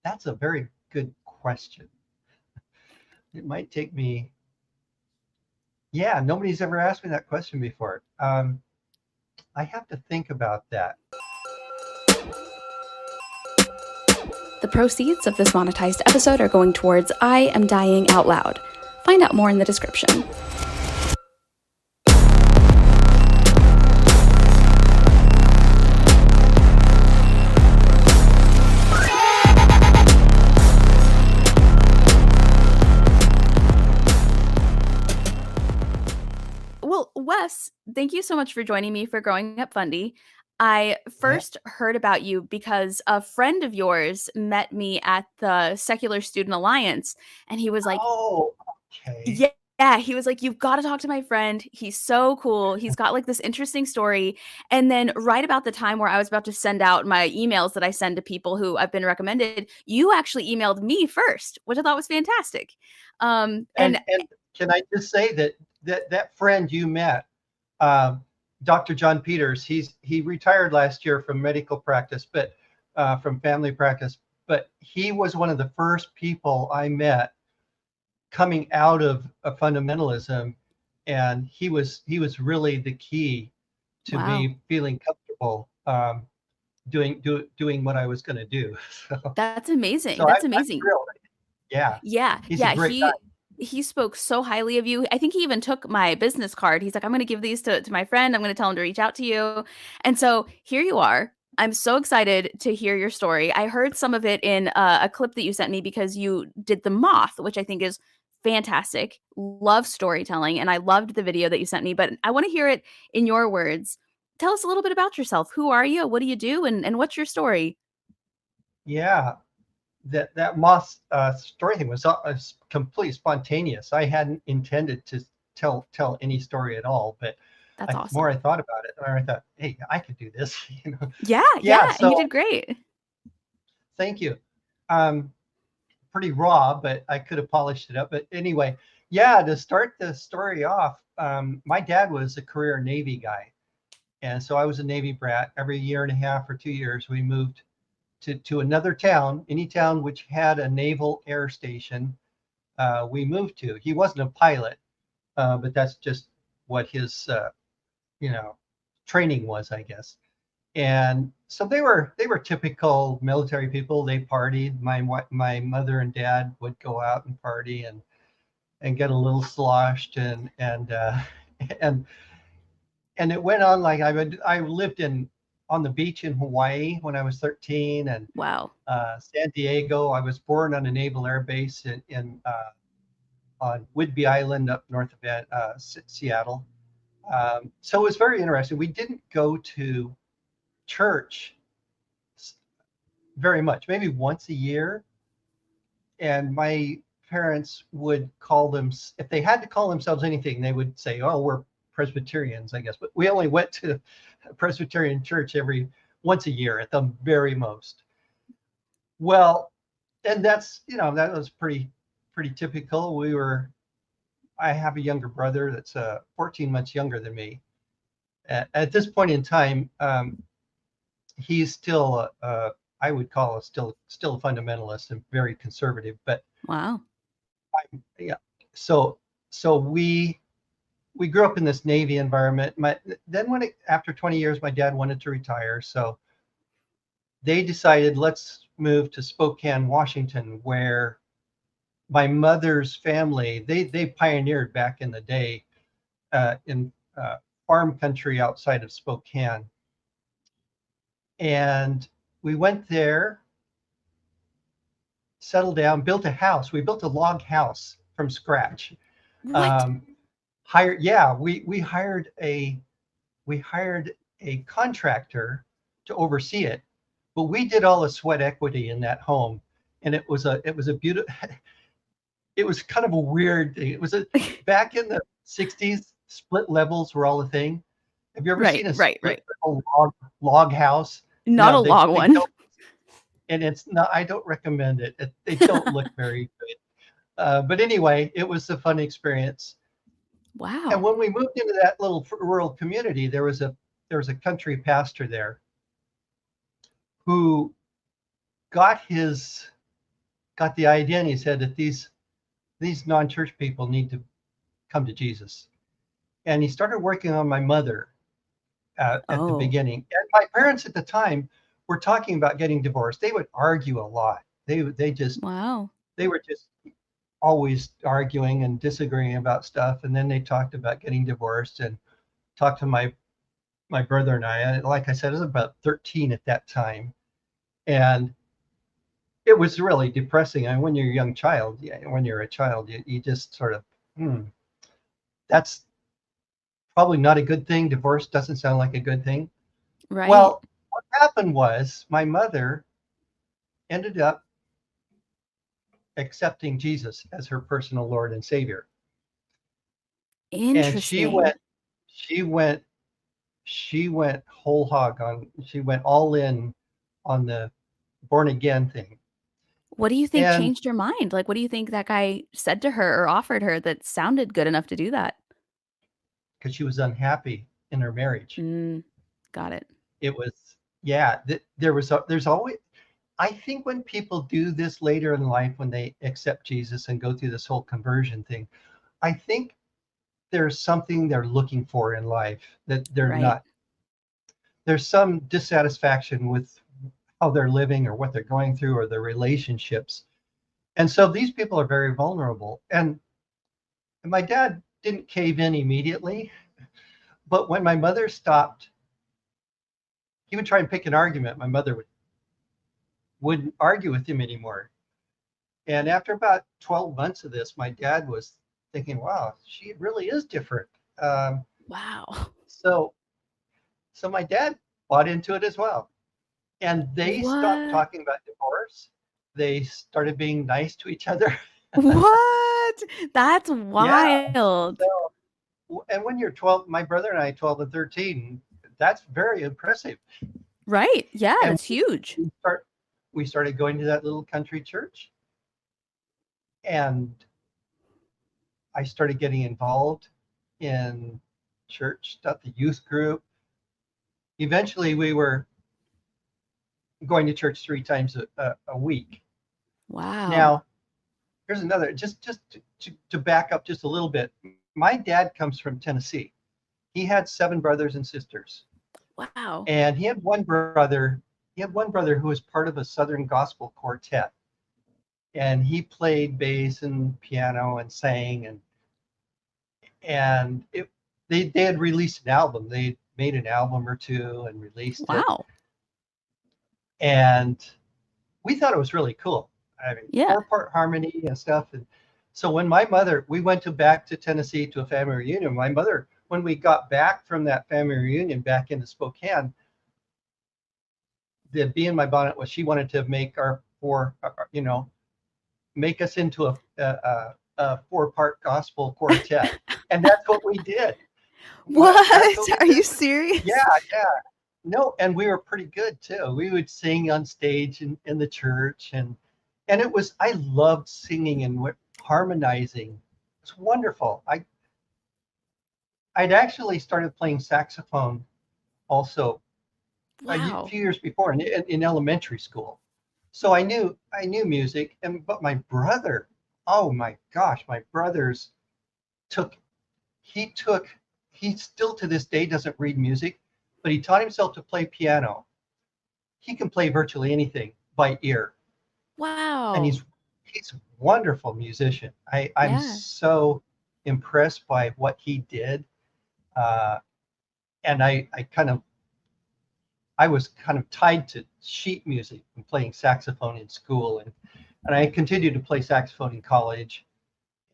That's a very good question. It might take me. Yeah, nobody's ever asked me that question before. I have to think about that. The proceeds of this monetized episode are going towards I Am Dying Out Loud. Find out more in the description. Well, Wes, thank you so much for joining me for Growing Up Fundie. I first heard about you because a friend of yours met me at the Secular Student Alliance, and he was like, Oh, okay. yeah, he was like, you've got to talk to my friend. He's so cool. He's got like this interesting story. And then right about the time where I was about to send out my emails that I send to people who I've been recommended, you actually emailed me first, which I thought was fantastic. And can I just say that friend you met, Dr. John Peters, he retired last year from medical practice, but from family practice, but he was one of the first people I met coming out of fundamentalism, and he was really the key to me feeling comfortable doing what I was going to do. So that's amazing. so That's I'm amazing. thrilled. Yeah, Yeah, he's a great guy. he spoke so highly of you. I think he even took my business card. He's like, I'm going to give these to my friend. I'm going to tell him to reach out to you. And so here you are. I'm so excited to hear your story. I heard some of it in a clip that you sent me because you did the moth, which I think is fantastic. Love storytelling. And I loved the video that you sent me, but I want to hear it in your words. Tell us a little bit about yourself. Who are you? What do you do? And what's your story? Yeah, that moth story thing was completely spontaneous. I hadn't intended to tell any story at all, but That's the awesome. more I thought about it, the more I thought, hey, I could do this. Yeah, and you So did great. thank you. Pretty raw, but I could have polished it up. But anyway, yeah, to start the story off, my dad was a career Navy guy, and so I was a Navy brat. Every year and a half or 2 years, we moved to another town, any town which had a naval air station. We moved to. He wasn't a pilot, but that's just what his training was, I guess. And so they were typical military people. They partied. My mother and dad would go out and party and get a little sloshed and and it went on like I lived on the beach in Hawaii when I was 13, and Wow. San Diego. I was born on a naval air base in on Whidbey Island up north of Seattle. So it was very interesting. We didn't go to church very much, maybe once a year. And my parents would call them, if they had to call themselves anything, they would say, oh, we're Presbyterians, I guess. But we only went to Presbyterian church once a year at the very most. Well, and that's, that was pretty typical. I have a younger brother that's 14 months younger than me. At this point in time, he's still, I would call still a fundamentalist and very conservative. But wow, yeah. So we grew up in this Navy environment. Then after 20 years, my dad wanted to retire, so they decided let's move to Spokane, Washington, where my mother's family they pioneered back in the day in farm country outside of Spokane. And we went there, settled down, built a house. We built a log house from scratch. what? We hired a contractor to oversee it, but we did all the sweat equity in that home, and it was a beautiful. It was kind of a weird thing. It was back in the 60s. Split levels were all a thing. Have you ever seen a split log house? Not a log one. And it's not. I don't recommend it. They don't look very good. But anyway, it was a fun experience. Wow. And when we moved into that little rural community, there was a country pastor there who got his got the idea, and he said that these non-church people need to come to Jesus. And he started working on my mother at the Oh, beginning. And my parents at the time were talking about getting divorced. They would argue a lot. wow. They were just always arguing and disagreeing about stuff. And then they talked about getting divorced and talked to my brother and I. And like I said, I was about 13 at that time. And it was really depressing. And when you're a young child, when you're a child, you just sort of, that's probably not a good thing. Divorce doesn't sound like a good thing. Right. Well, what happened was my mother ended up accepting Jesus as her personal Lord and Savior. And Interesting. she went, she went whole hog on, she went all in on the born again thing. What do you think And changed your mind? Like, what do you think that guy said to her or offered her that sounded good enough to do that? because she was unhappy in her marriage, Mm, got it. it was, yeah, there's always, I think when people do this later in life, when they accept Jesus and go through this whole conversion thing, I think there's something they're looking for in life that they're Right. not. There's some dissatisfaction with how they're living or what they're going through or their relationships. And so these people are very vulnerable. And my dad didn't cave in immediately, but when my mother stopped, he would try and pick an argument. My mother wouldn't argue with him anymore. And after about 12 months of this, my dad was thinking, wow, she really is different. Um, Wow. so, so my dad bought into it as well. And they stopped What? talking about divorce. They started being nice to each other. What? That's Yeah. wild. So, and when you're 12, my brother and I, 12 and 13, that's very impressive. Right. Yeah, And that's huge. we started going to that little country church, and I started getting involved in church stuff, the youth group. Eventually, we were going to church 3 times a week. Wow. Now, here's another, just to back up just a little bit. My dad comes from Tennessee. He had 7 brothers and sisters, Wow. and he had one brother who was part of a Southern gospel quartet, and he played bass and piano and sang, and they had released an album. They made an album or two and released it, Wow. and we thought it was really cool. I mean, Yeah. 4-part harmony and stuff. And so when we went back to Tennessee to a family reunion. My mother, when we got back from that family reunion back into Spokane, the bee in my bonnet was she wanted to make make us into a 4-part gospel quartet, and that's what we did. That's What? what we Are did. you Yeah, serious? yeah. No, and we were pretty good too. We would sing on stage in the church, and it was, I loved singing and harmonizing. It's wonderful. I'd actually started playing saxophone also Wow. few years before in elementary school. So I knew music, but my brother, oh my gosh, my brothers took he took he still to this day doesn't read music, but he taught himself to play piano. He can play virtually anything by ear, and Wow. he's a wonderful musician. I'm Yeah. so impressed by what he did, uh, and I was kind of tied to sheet music and playing saxophone in school, and I continued to play saxophone in college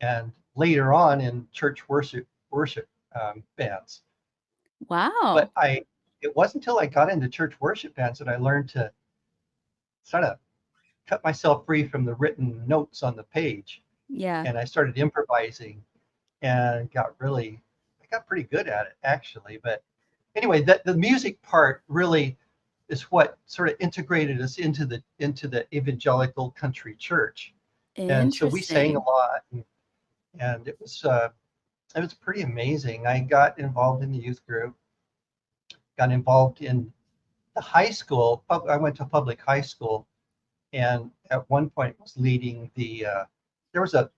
and later on in church worship bands. But Wow. it wasn't until I got into church worship bands that I learned to sort of cut myself free from the written notes on the page, Yeah. and I started improvising and I got pretty good at it actually. But anyway, that the music part really is what sort of integrated us into the evangelical country church, and so we sang a Interesting. lot, and it was pretty amazing. I got involved in the youth group, got involved in the high school. I went to public high school, and at one point was leading the. There was a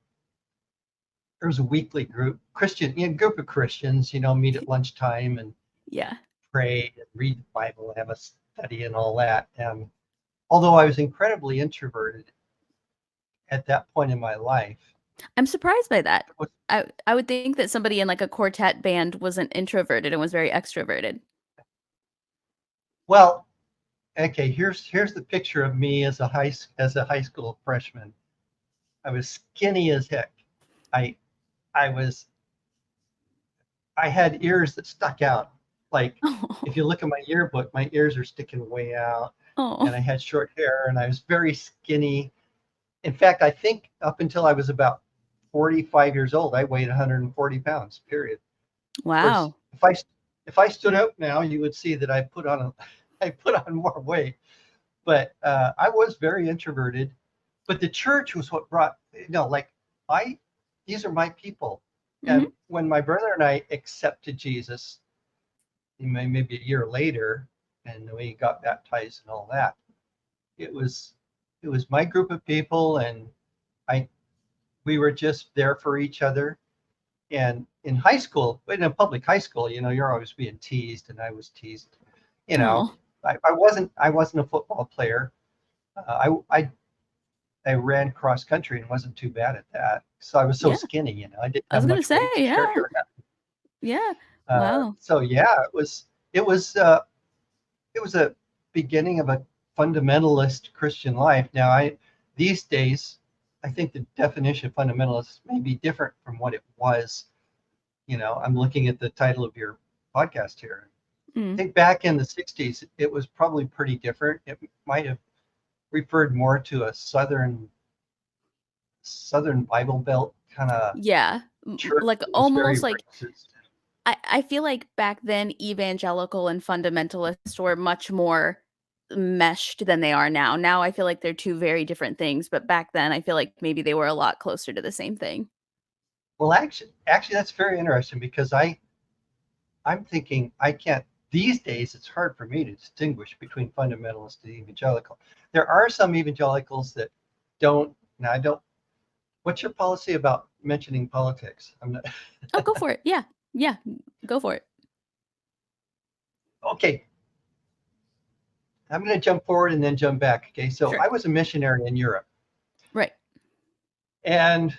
weekly group of Christians, meet at lunchtime and Yeah. pray and read the Bible, have a study and all that. And although I was incredibly introverted at that point in my life, I'm surprised by that. it was, I would think that somebody in like a quartet band wasn't introverted and was very extroverted. well, okay, here's the picture of me as a high school freshman. I was skinny as heck. I I was I had ears that stuck out. Like if you look at my yearbook, my ears are sticking way out, and Oh, I had short hair, and I was very skinny. In fact, I think up until I was about 45 years old, I weighed 140 pounds. Period. Of course, wow. if I stood up now, you would see that I put on I put on more weight. But I was very introverted. But the church was what brought, like I, these are my people. And Hmm. when my brother and I accepted Jesus, maybe a year later, and we got baptized and all that, it was it was my group of people, and I we were just there for each other. And in high school, in a public high school, you're always being teased, and I was teased. You know, Oh, I wasn't a football player. I ran cross country and wasn't too bad at that. So I was so yeah. skinny, I didn't I have was gonna much say, weight to yeah, carry around. yeah. Wow. So yeah, it was a beginning of a fundamentalist Christian life. Now these days, I think the definition of fundamentalist may be different from what it was. I'm looking at the title of your podcast here. I Mm. think back in the 60s, it was probably pretty different. It might have referred more to a Southern Bible Belt kind of Yeah. church Like that was very almost like racist. I feel like back then evangelical and fundamentalist were much more meshed than they are now. Now I feel like they're two very different things, but back then I feel like maybe they were a lot closer to the same thing. Well, actually, that's very interesting because I'm thinking I can't. These days, it's hard for me to distinguish between fundamentalist and evangelical. There are some evangelicals that don't. Now, I don't. What's your policy about mentioning politics? I'm not. Oh, go for it. Yeah. Yeah. Go for it. Okay. I'm going to jump forward and then jump back. Okay. So Sure. I was a missionary in Europe, Right. and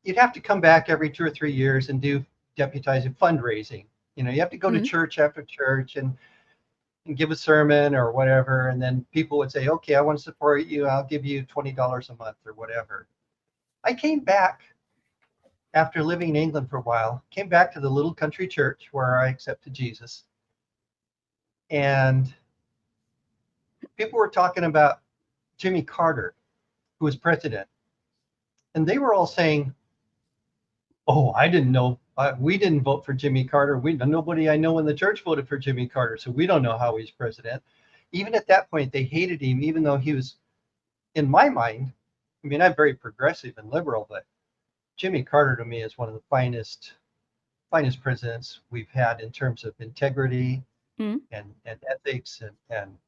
you'd have to come back every 2 or 3 years and do deputizing fundraising. You have to go to Mm. church after church and give a sermon or whatever, and then people would say, okay, I want to support you, I'll give you $20 a month or whatever. I came back after living in England for a while, came back to the little country church where I accepted Jesus, and people were talking about Jimmy Carter, who was president, and they were all saying, oh, I didn't know, we didn't vote for Jimmy Carter, nobody I know in the church voted for Jimmy Carter, so we don't know how he's president. Even at that point, they hated him, even though he was, in my mind, I mean, I'm very progressive and liberal, but Jimmy Carter to me is one of the finest presidents we've had in terms of integrity Mm. and ethics and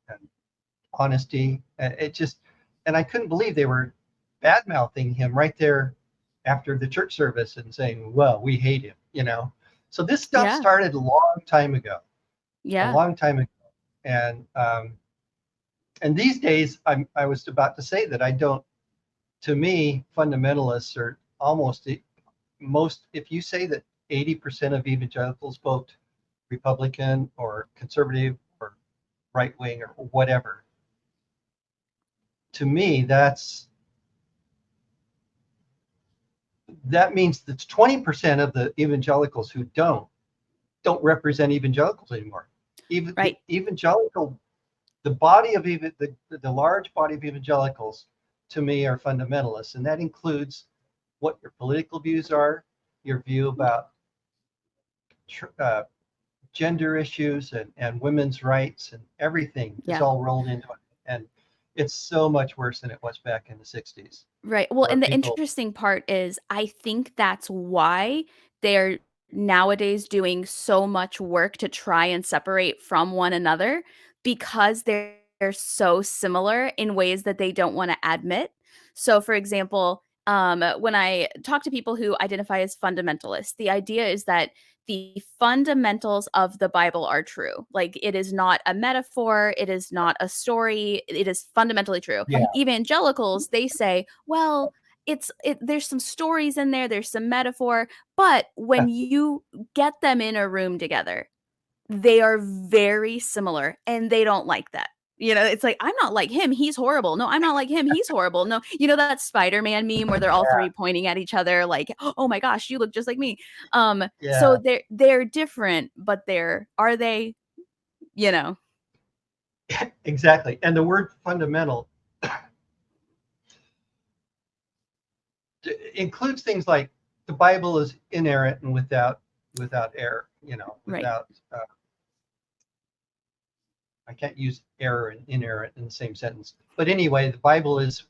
honesty. And and I couldn't believe they were bad mouthing him right there after the church service and saying, well, we hate him. So this stuff Yeah. started a Yeah. long time ago. And these days, I was about to say that I don't, to me, fundamentalists are almost most, if you say that 80% of evangelicals vote Republican or conservative or right wing or whatever, to me, that means that's 20% of the evangelicals who don't represent evangelicals anymore. Even the Right. evangelical, the body of even the large body of evangelicals, to me, are fundamentalists, and that includes what your political views are, your view Yeah. about uh, gender issues and women's rights, and everything is Yeah. all rolled into it. And it's so much worse than it was back in the 60s, Right. Well, where and the people, interesting part is I think that's why they're nowadays doing so much work to try and separate from one another because they're they're so similar in ways that they don't want to admit. So, for example, when I talk to people who identify as fundamentalists, the idea is that the fundamentals of the Bible are true. Like, it is not a metaphor, it is not a story, it is fundamentally true. Yeah. Evangelicals, they say, well, there's some stories in there, there's some metaphor, but when you get them in a room together, they are very similar, and they don't like that. It's like, I'm not like him, he's horrible. No, I'm not like him, he's horrible. No, that Spider-Man meme where they're all three pointing at each other like, oh my gosh, you look just like me. So they're different, but are they, Exactly. And the word fundamental includes things like the Bible is inerrant and without error, without I can't use error and inerrant in the same sentence. But anyway, the Bible is,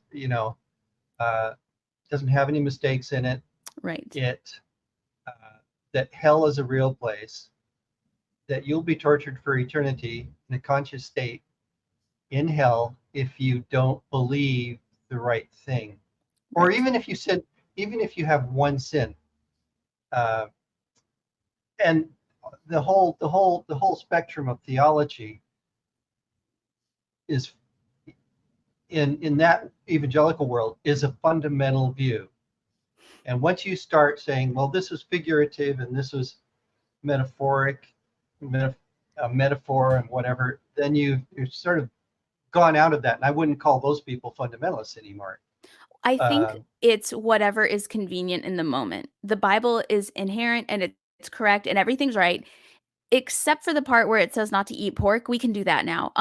doesn't have any mistakes in it. Right. That hell is a real place, that you'll be tortured for eternity in a conscious state in hell if you don't believe the right thing. Or even if you sin, even if you have one sin. And the whole spectrum of theology is in that evangelical world is a fundamental view. And once you start saying, well, this is figurative and this is metaphoric, a metaphor and whatever, then you're sort of gone out of that. And I wouldn't call those people fundamentalists anymore. I think it's whatever is convenient in the moment. The Bible is inherent and it's correct and everything's right, except for the part where it says not to eat pork. We can do that now.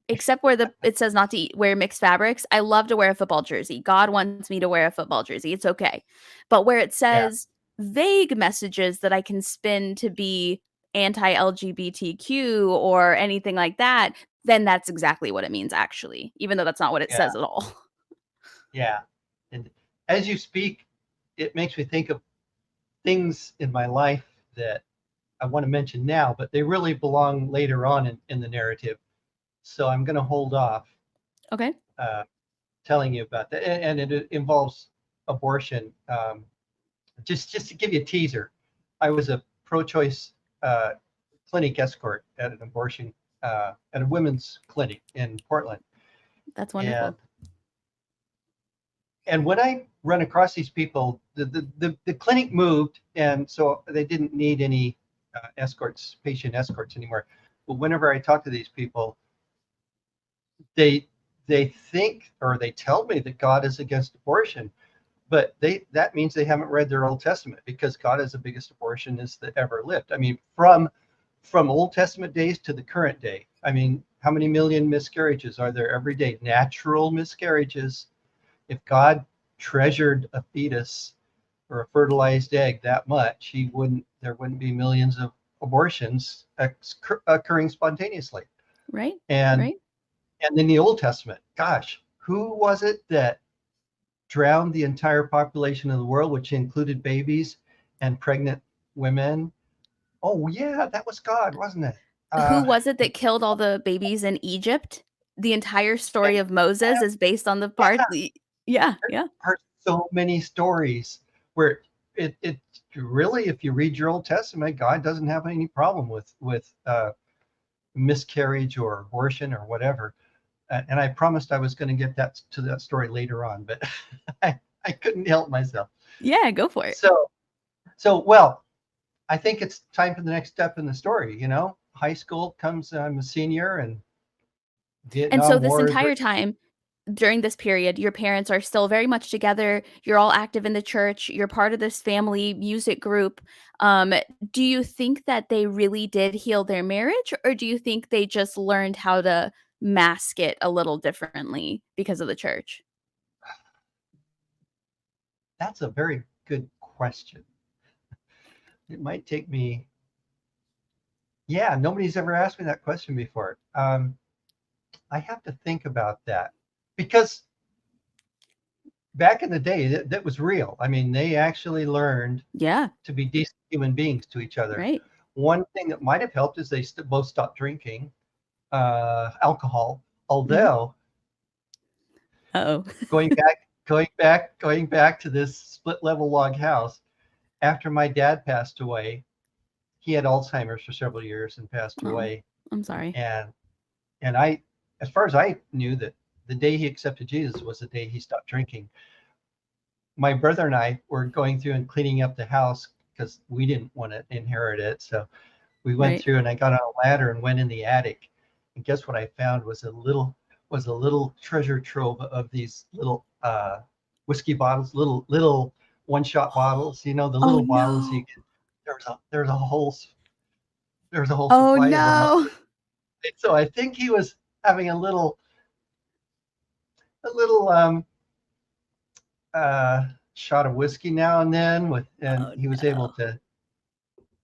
Except where it says not to wear mixed fabrics. I love to wear a football jersey. God wants me to wear a football jersey. It's okay. But where it says vague messages that I can spin to be anti-LGBTQ or anything like that, then that's exactly what it means, actually, even though that's not what it says at all. Yeah. And as you speak, it makes me think of things in my life that I want to mention now, but they really belong later on in the narrative. So I'm going to hold off. Okay. Telling you about that, and it involves abortion. Just to give you a teaser, I was a pro-choice clinic escort at an abortion at a women's clinic in Portland. That's wonderful. And when I run across these people, the clinic moved, and so they didn't need any patient escorts anymore. But whenever I talk to these people, they think, or they tell me, that God is against abortion, but that means they haven't read their Old Testament, because God is the biggest abortionist that ever lived. I mean, from Old Testament days to the current day. I mean, how many million miscarriages are there every day? Natural miscarriages. If God treasured a fetus or a fertilized egg that much, there wouldn't be millions of abortions occurring spontaneously. Right. And then the Old Testament, gosh, who was it that drowned the entire population of the world, which included babies and pregnant women? Oh yeah, that was God, wasn't it? Who was it that killed all the babies in Egypt? The entire story of Moses is based on the part. Yeah. There are so many stories where it really, if you read your Old Testament, God doesn't have any problem with miscarriage or abortion or whatever. And I promised I was going to get to that story later on, but I couldn't help myself. Yeah, go for it. So well, I think it's time for the next step in the story. High school comes, I'm a senior, and Vietnam so this War entire time, during this period, your parents are still very much together. You're all active in the church. You're part of this family music group. Do you think that they really did heal their marriage, or do you think they just learned how to mask it a little differently because of the church? That's a very good question. It might take me. Yeah, nobody's ever asked me that question before. I have to think about that, because back in the day, that was real. I mean, they actually learned to be decent human beings to each other. Right. One thing that might have helped is they both stopped drinking alcohol. Although Uh-oh. going back to this split level log house, after my dad passed away, he had Alzheimer's for several years and passed Oh, away. I'm sorry. And I, as far as I knew, that the day he accepted Jesus was the day he stopped drinking. My brother and I were going through and cleaning up the house because we didn't want to inherit it. So we went Right. through, and I got on a ladder and went in the attic. And guess what I found was a little treasure trove of these little whiskey bottles, little one-shot bottles. You know, the Oh little bottles you no. get. There's a whole Oh supply of them. no. So I think he was having a little shot of whiskey now and then and Oh he was able no. to.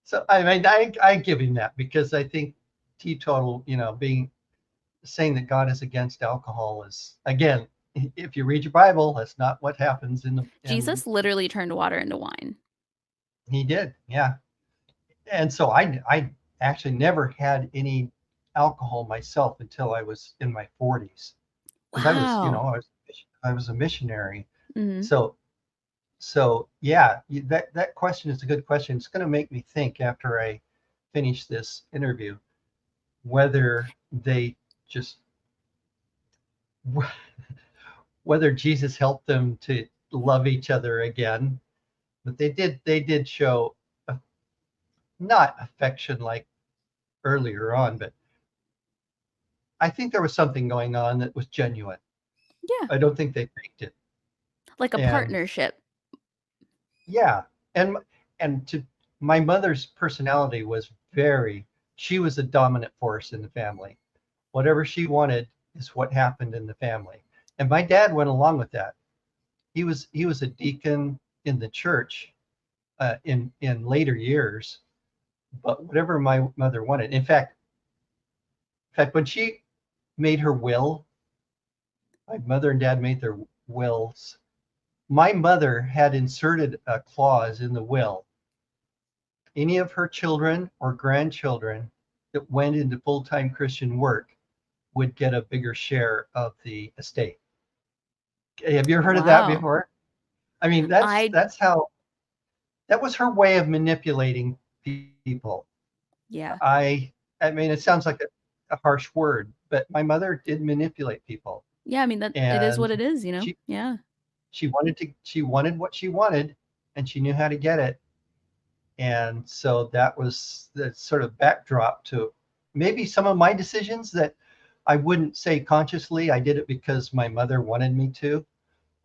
So I mean, I give him that, because I think teetotal, being saying that God is against alcohol is, again, if you read your Bible, that's not what happens in Jesus literally turned water into wine. he did, yeah. And so I actually never had any alcohol myself until I was in my 40s, because Wow. I was a missionary. Hmm. So yeah, that question is a good question. It's going to make me think after I finish this interview whether they just whether Jesus helped them to love each other again. But they did show a, not affection like earlier on, but I think there was something going on that was genuine. Yeah. I don't think they faked it. Like a And partnership. yeah, and to my mother's personality was she was a dominant force in the family. Whatever she wanted is what happened in the family. And my dad went along with that. He was a deacon in the church in later years, but whatever my mother wanted. In fact, when she made her will, my mother and dad made their wills. My mother had inserted a clause in the will: any of her children or grandchildren that went into full-time Christian work would get a bigger share of the estate. Have you ever heard of that Wow. before? I mean, that's I that's how that was her way of manipulating people. yeah. I mean, it sounds like a harsh word, but my mother did manipulate people, Yeah, I mean that it is what and it is, you know? she Yeah. she wanted what she wanted, and she knew how to get it. And so that was the sort of backdrop to maybe some of my decisions that I wouldn't say consciously. I did it because my mother wanted me to.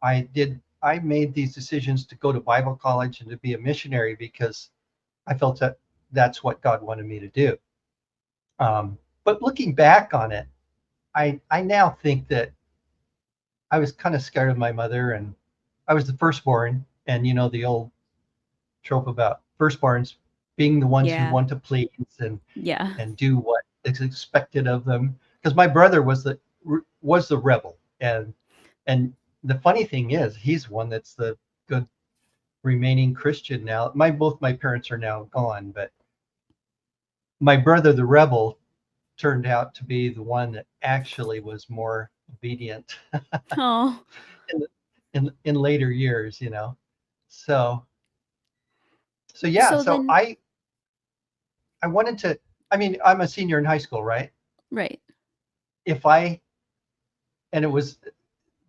I made these decisions to go to Bible college and to be a missionary because I felt that that's what God wanted me to do. But looking back on it, I now think that I was kind of scared of my mother, and I was the firstborn, and the old trope about firstborns being the ones who Yeah. want to please Yeah. and do what is expected of them. Because my brother was the rebel, and the funny thing is, he's one that's the good remaining Christian now. Both my parents are now gone, but my brother, the rebel, turned out to be the one that actually was more obedient Oh. in in later years. So yeah, So so then I wanted to. I mean, I'm a senior in high school, right? right. If I and it was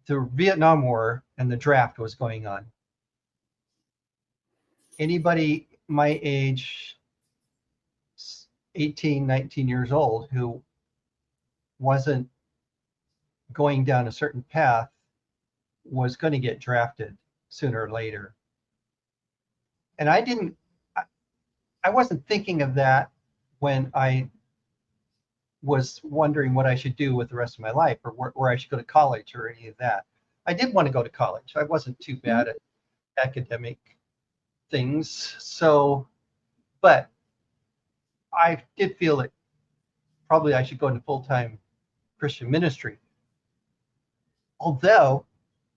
the Vietnam War and the draft was going on. Anybody my age, 18, 19 years old, who wasn't going down a certain path was going to get drafted sooner or later. And I wasn't thinking of that when I was wondering what I should do with the rest of my life, or where I should go to college or any of that. I did want to go to college. I wasn't too Mhm. bad at academic things. So, but I did feel that probably I should go into full-time Christian ministry. Although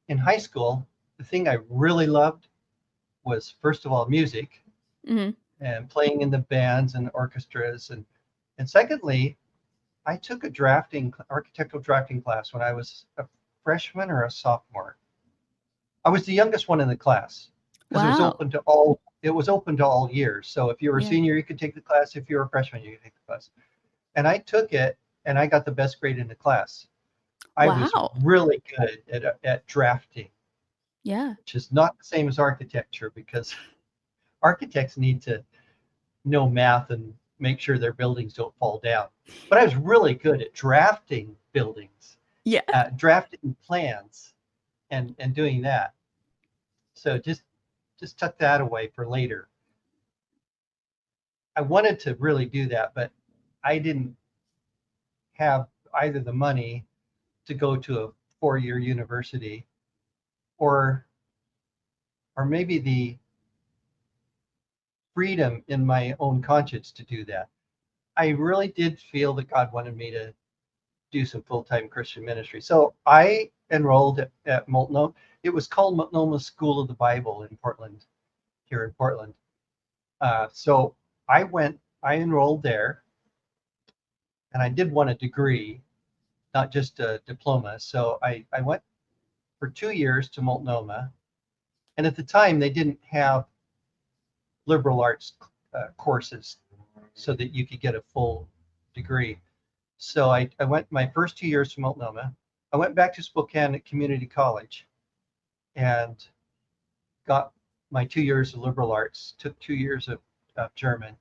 in high school, the thing I really loved was, first of all, music Mhm. and playing in the bands and orchestras, and secondly, I took a architectural drafting class when I was a freshman or a sophomore. I was the youngest one in the class because it was Wow. open to all. It was open to all years. So if you were a Yeah. senior, you could take the class. If you were a freshman, you could take the class. And I took it, and I got the best grade in the class. I was Wow. really good at drafting, Yeah. which is not the same as architecture because architects need to know math and make sure their buildings don't fall down. But I was really good at drafting buildings, Yeah. drafting plans, and doing that. So just tuck that away for later. I wanted to really do that, but I didn't have either the money to go to a 4-year university or maybe the freedom in my own conscience to do that. I really did feel that God wanted me to do some full-time Christian ministry. So I enrolled at Multnomah. It was called Multnomah School of the Bible in Portland, here in Portland. So I enrolled there, and I did want a degree, not just a diploma. So I went for 2 years to Multnomah. And at the time, they didn't have liberal arts courses so that you could get a full degree. So I went my first 2 years to Multnomah. I went back to Spokane at Community College and got my 2 years of liberal arts, took 2 years of German.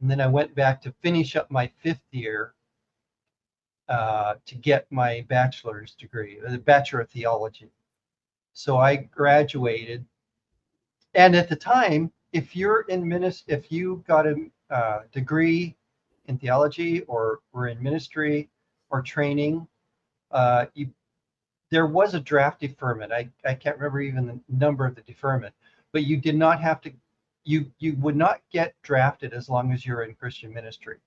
And then I went back to finish up my 5th year to get my bachelor's degree, the Bachelor of Theology. So I graduated. And at the time, if you got a degree in theology or were in ministry or training, there was a draft deferment. I can't remember even the number of the deferment, but you did not have to. You would not get drafted as long as you're in Christian ministry.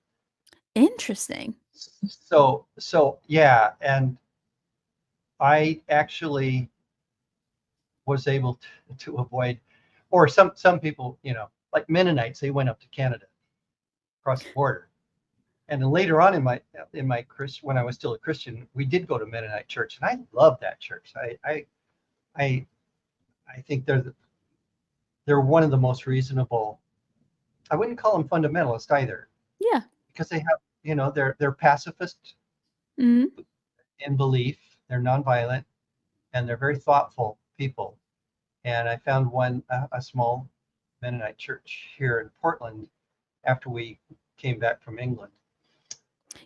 Interesting. So yeah, and I actually was able to avoid, or some people, like Mennonites, they went up to Canada, across the border. And then later on in my Christ, when I was still a Christian, we did go to Mennonite church, and I love that church. I think they're one of the most reasonable. I wouldn't call them fundamentalist either, Yeah. because they have, they're pacifist Hmm. in belief, they're nonviolent, and they're very thoughtful people. And I found a small Mennonite church here in Portland after we came back from England.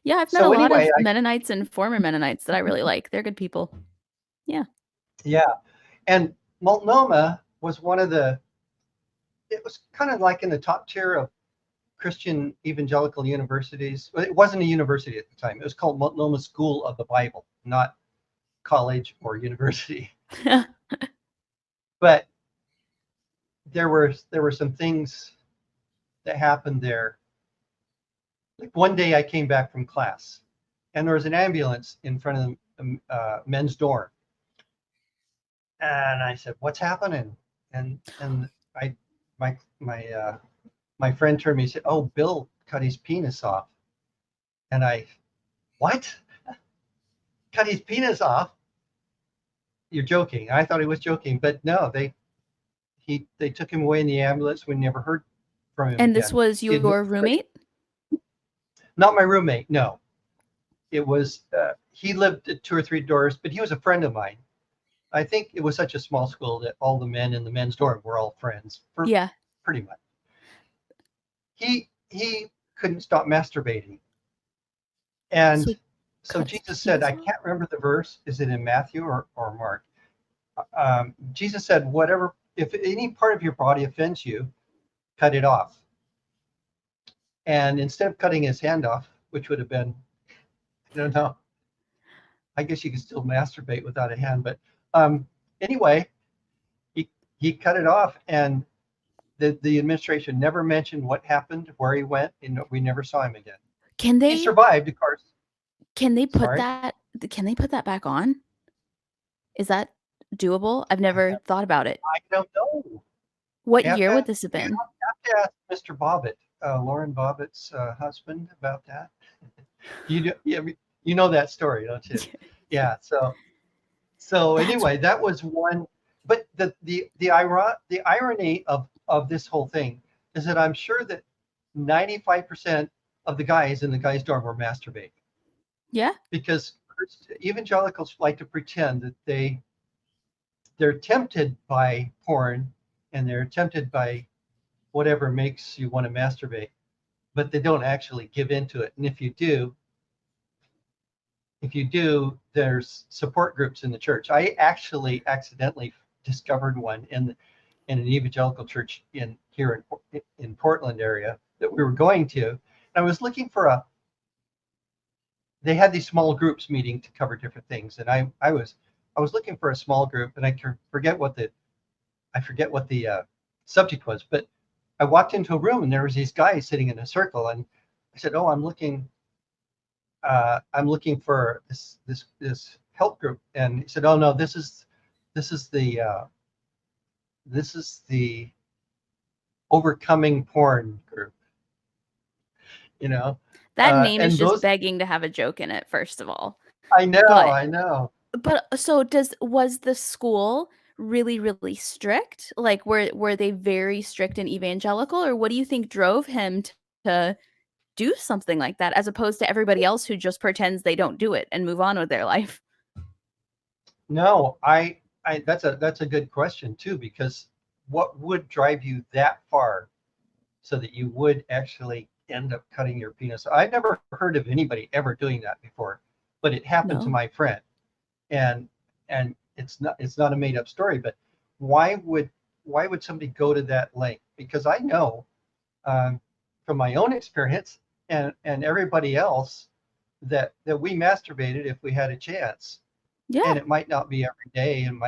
Yeah, I've met a So lot of anyway, Mennonites and former Mennonites that I really like. They're good people. Yeah. And Multnomah was it was kind of like in the top tier of Christian evangelical universities. It wasn't a university at the time. It was called Multnomah School of the Bible, not college or university. But there were some things that happened there. Like one day I came back from class, and there was an ambulance in front of the men's dorm. And I said, "What's happening?" And I my friend turned to me and said, "Oh, Bill cut his penis off." And what? Cut his penis off? You're joking. I thought he was joking, but no, they took him away in the ambulance. We never heard from him And again. this was your roommate? Not my roommate, no. It was, he lived at 2 or 3 doors, but he was a friend of mine. I think it was such a small school that all the men in the men's dorm were all friends, Yeah. pretty much. He couldn't stop masturbating. And so Jesus said, I can't remember the verse. Is it in Matthew or Mark? Jesus said, if any part of your body offends you, cut it off. And instead of cutting his hand off, which would have been, I don't know, I guess you could still masturbate without a hand. But anyway, he cut it off, and the administration never mentioned what happened, where he went, and we never saw him again. He survived, of course. Can they put that? Can they put that back on? Is that doable? I've never thought about it. I don't know. What year would this have been? You have to ask Mr. Bobbitt, Lauren Bobbitt's husband, about that. Yeah, you know that story, don't you? Yeah. So That's anyway, that was one. But the irony of this whole thing is that I'm sure that 95% of the guys in the guys' dorm were masturbating, yeah. because evangelicals like to pretend that they're tempted by porn, and they're tempted by whatever makes you want to masturbate, but they don't actually give into it. And if you do, there's support groups in the church. I actually accidentally discovered one in an evangelical church in Portland area that we were going to. And I was looking for they had these small groups meeting to cover different things, and I was looking for a small group, and I forget what the subject was, but I walked into a room and there was these guys sitting in a circle, and I said, "Oh, I'm looking for this help group." And he said, "Oh no, this is the overcoming porn group." You know, That name is and just those begging to have a joke in it, first of all. I know, But I know. so was the school really, really strict? Like, were they very strict and evangelical, or what do you think drove him to do something like that, as opposed to everybody else who just pretends they don't do it and move on with their life? No, that's a good question too, because what would drive you that far so that you would actually end up cutting your penis? I've never heard of anybody ever doing that before, but it happened to No. my friend, and it's not a made up story. But why would why would somebody go to that length? Because I know, um, from my own experience and everybody else, that we masturbated if we had a chance. Yeah. And it might not be every day, and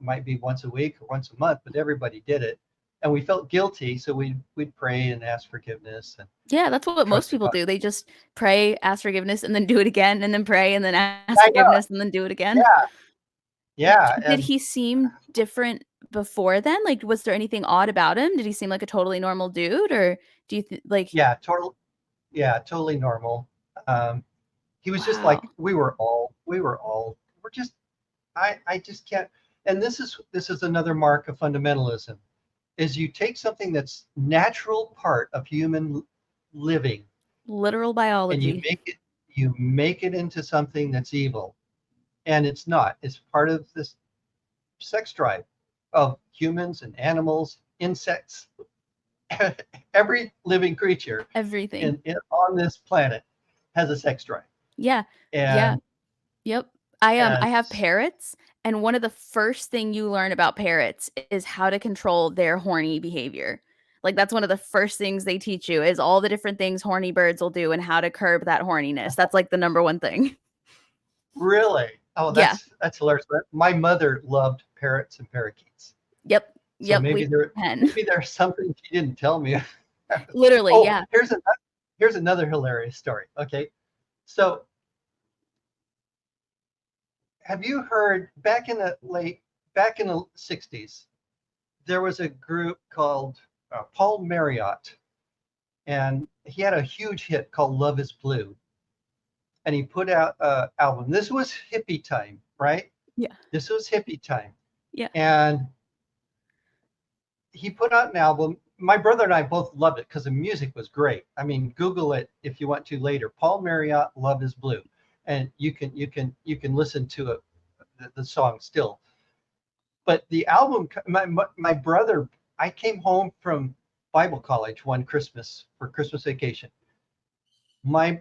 might be once a week or once a month, but everybody did it, and we felt guilty, so we'd pray and ask forgiveness and Yeah, that's what most trust people God. do. They just pray, ask forgiveness, and then do it again, and then pray, and then ask I know. forgiveness, and then do it again. Yeah, yeah, Did and he seem different before then? Like, was there anything odd about him? Did he seem like a totally normal dude, or do you like yeah, totally normal. Um, he was just like wow, we're just I just can't. And this is another mark of fundamentalism, is you take something that's natural part of human living, literal and you biology? make it into something that's evil. And it's not. It's part of this sex drive of humans and animals, insects, every living creature Everything. on this planet has a sex drive. Yeah. Yeah. And Yep. I and have parrots, and one of the first thing you learn about parrots is how to control their horny behavior. Like, that's one of the first things they teach you is all the different things horny birds will do and how to curb that horniness. That's like the number one thing. really, oh, Yeah. that's hilarious. But my mother loved parrots and parakeets, Yep. so Yep. We maybe there can. maybe there's something she didn't tell me. Literally, Oh, yeah. here's another hilarious story. Okay, so have you heard back in the 60s, there was a group called Paul Marriott, and he had a huge hit called Love is Blue, and he put out an album. This was hippie time, right? Yeah. This was hippie time. Yeah. And he put out an album. My brother and I both loved it because the music was great. I mean, Google it if you want to later. Paul Marriott, Love is Blue, and you can listen to it, the song still. But the album, my brother, I came home from Bible college one Christmas for Christmas vacation. My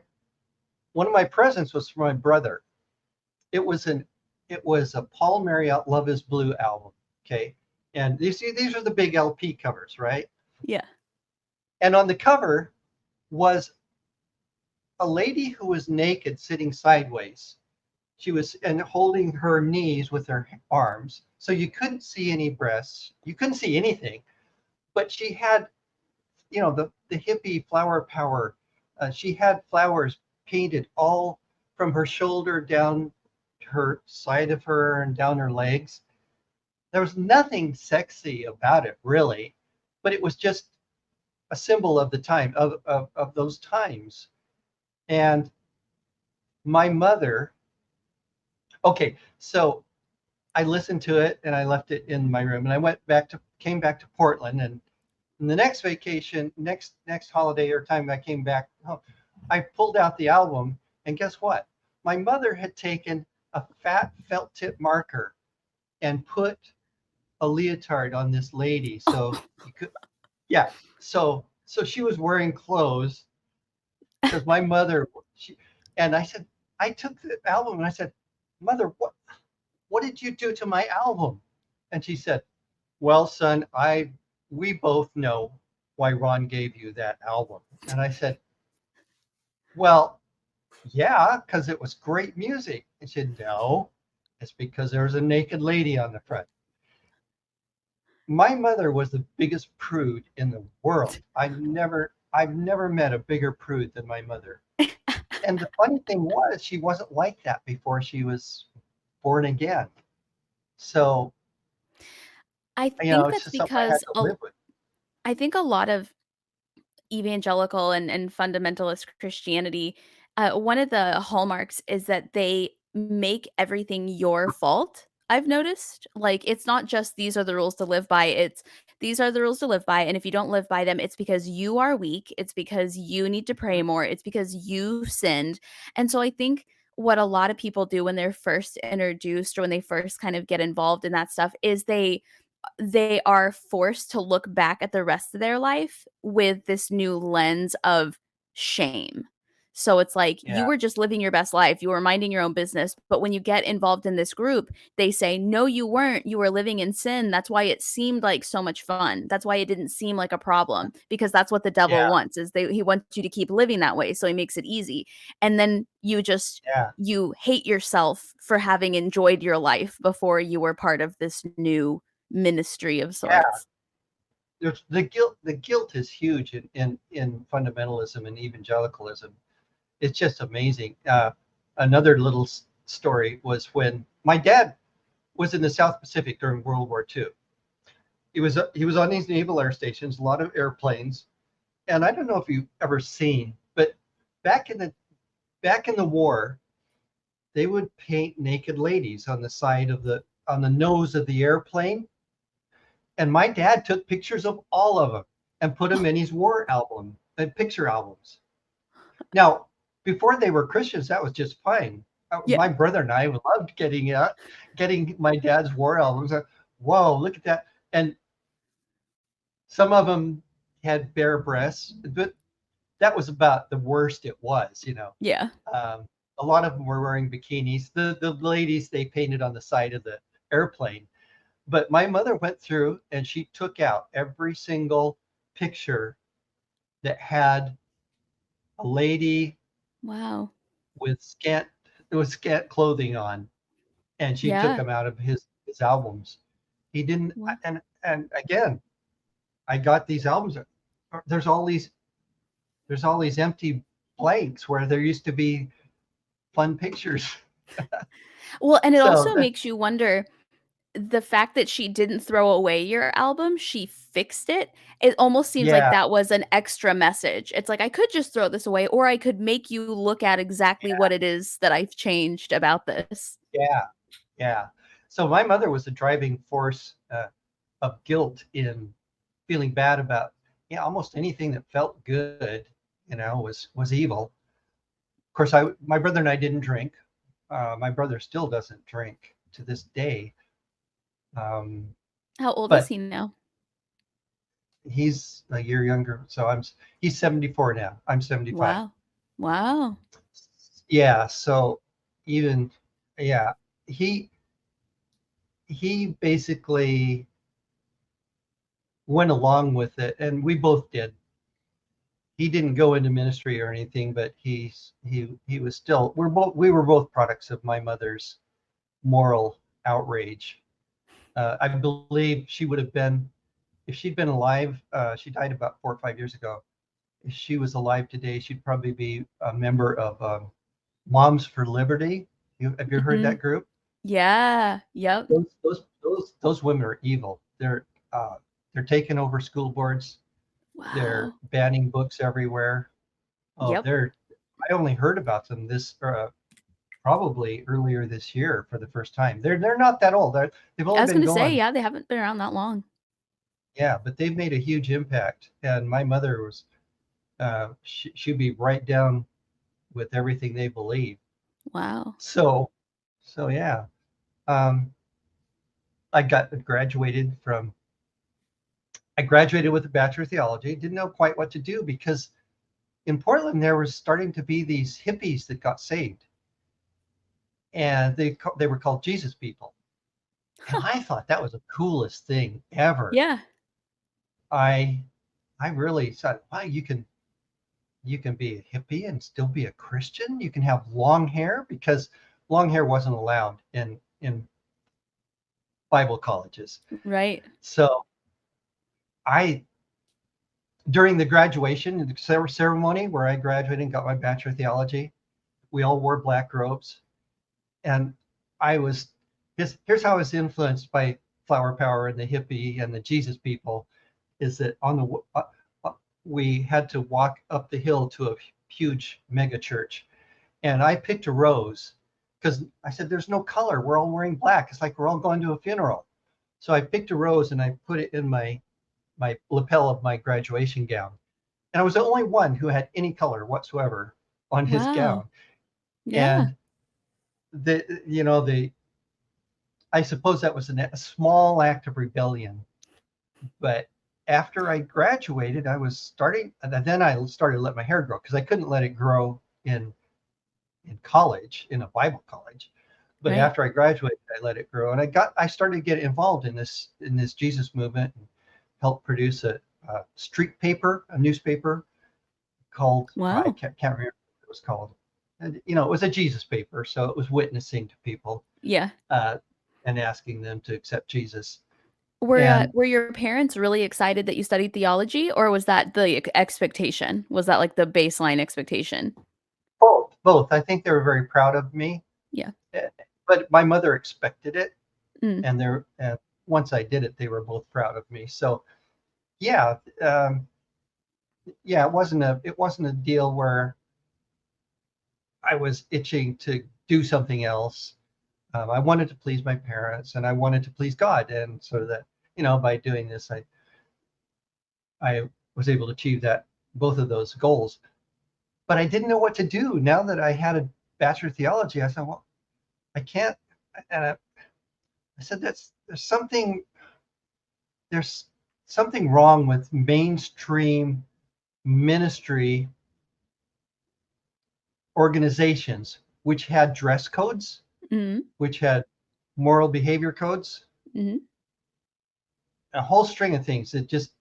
One of my presents was for my brother. It was a Paul Marriott Love Is Blue album. Okay, and these are the big LP covers, right? Yeah. And on the cover was a lady who was naked, sitting sideways. She was and holding her knees with her arms, so you couldn't see any breasts, you couldn't see anything. But she had, the hippie flower power. She had flowers painted all from her shoulder down her side of her and down her legs. There was nothing sexy about it, really, but it was just a symbol of the time of those times. And My mother, okay, so I listened to it and I left it in my room, and I came back to Portland, and the next vacation, next holiday or time I came back home, I pulled out the album, and guess what? My mother had taken a fat felt tip marker and put a leotard on this lady, so you could, yeah. So she was wearing clothes because my mother, and I said, I took the album and I said, Mother, what did you do to my album? And she said, well, son, we both know why Ron gave you that album. And I said, well, yeah, because it was great music. And she said, no, it's because there was a naked lady on the front. My mother was the biggest prude in the world. I've never met a bigger prude than my mother. And the funny thing was, she wasn't like that before she was born again. So, I think it's that's just something I had because to live with. I think a lot of evangelical and fundamentalist Christianity, one of the hallmarks is that they make everything your fault. I've noticed, like, it's not just these are the rules to live by, it's these are the rules to live by. And if you don't live by them, it's because you are weak. It's because you need to pray more. It's because you sinned. And so I think what a lot of people do when they're first introduced or when they first kind of get involved in that stuff is they are forced to look back at the rest of their life with this new lens of shame. So it's like you Yeah, were just living your best life. You were minding your own business. But when you get involved in this group, they say, no, you weren't. You were living in sin. That's why it seemed like so much fun. That's why it didn't seem like a problem because that's what the devil yeah, wants is he wants you to keep living that way. So he makes it easy. And then yeah, you hate yourself for having enjoyed your life before you were part of this new ministry of yeah. sorts. There's the guilt is huge in fundamentalism and evangelicalism. It's just amazing. Another little story was when my dad was in the South Pacific during World War II. He was on these naval air stations, a lot of airplanes, and I don't know if you've ever seen, but back in the back in the war, they would paint naked ladies on the side of the nose of the airplane, and my dad took pictures of all of them and put them in his war album and picture albums. Now, before they were Christians, that was just fine. Yeah. My brother and I loved getting my dad's war albums. Whoa, look at that! And some of them had bare breasts, but that was about the worst it was. Yeah. Um, a lot of them were wearing bikinis. The ladies they painted on the side of the airplane. But my mother went through and she took out every single picture that had a lady Wow. with scant clothing on, and she took Yeah. them out of his albums. He didn't, Wow. and again, I got these albums. There's all these there's all these empty blanks where there used to be fun pictures. Well, and it So also makes you wonder the fact that she didn't throw away your album, she fixed it. It almost seems like yeah, that was an extra message. It's like I could just throw this away or I could make you look at exactly what it is that I've changed about this. yeah, yeah. So my mother was the driving force of guilt in feeling bad about almost anything that felt good, was evil. Of course, my brother and I didn't drink. My brother still doesn't drink to this day. Um, How old is but he now? he's a year younger, so he's 74 now. I'm 75. Wow. Wow. Yeah, so even yeah, he he basically went along with it, and we both did. He didn't go into ministry or anything, but he was still. We were both products of my mother's moral outrage. I believe she would have been, if she'd been alive. She died about 4 or 5 years ago. If she was alive today, she'd probably be a member of Moms for Liberty. Have you heard Mhm. that group? Yeah. Yep. Those women are evil. They're taking over school boards. They're Wow. banning books everywhere. Oh, Yep. I only heard about them this. probably earlier this year for the first time. They're not that old. They've I only was been going to say, going. yeah, they haven't been around that long. Yeah, but they've made a huge impact. And my mother was, she'd be right down with everything they believe. Wow. So yeah, um, I graduated from. I graduated with a Bachelor of Theology. Didn't know quite what to do because in Portland there was starting to be these hippies that got saved, and they were called Jesus people. And Huh. I thought that was the coolest thing ever. Yeah. I I really thought, wow, you can be a hippie and still be a Christian. You can have long hair because long hair wasn't allowed in Bible colleges. Right. So I during the graduation ceremony where I graduated and got my Bachelor of Theology, we all wore black robes, and I was here's how I was influenced by flower power and the hippie and the Jesus people, is that on the we had to walk up the hill to a huge mega church, and I picked a rose because I said there's no color, we're all wearing black, it's like we're all going to a funeral. So I picked a rose and I put it in my lapel of my graduation gown, and I was the only one who had any color whatsoever on his Wow. gown. Yeah. And the I suppose that was a small act of rebellion. But after I graduated, then I started to let my hair grow because I couldn't let it grow in college, in a Bible college. But Right. after I graduated, I let it grow, and I started to get involved in this Jesus movement, and helped produce a street paper, a newspaper called, I Wow. can't remember what it was called. And, it was a Jesus paper, so it was witnessing to people, Yeah. uh, and asking them to accept Jesus. Were And were your parents really excited that you studied theology, or was that the expectation? Was that like the baseline expectation? both. I think they were very proud of me, Yeah. eh, but my mother expected it, Mm. and once I did it, they were both proud of me. So yeah, yeah, it wasn't a deal where I was itching to do something else. I wanted to please my parents, and I wanted to please God, and so that by doing this, I was able to achieve that both of those goals. But I didn't know what to do now that I had a Bachelor of Theology. I said, well, I can't. And I said, there's something wrong with mainstream ministry organizations which had dress codes, Mhm. which had moral behavior codes, Mhm. a whole string of things that just,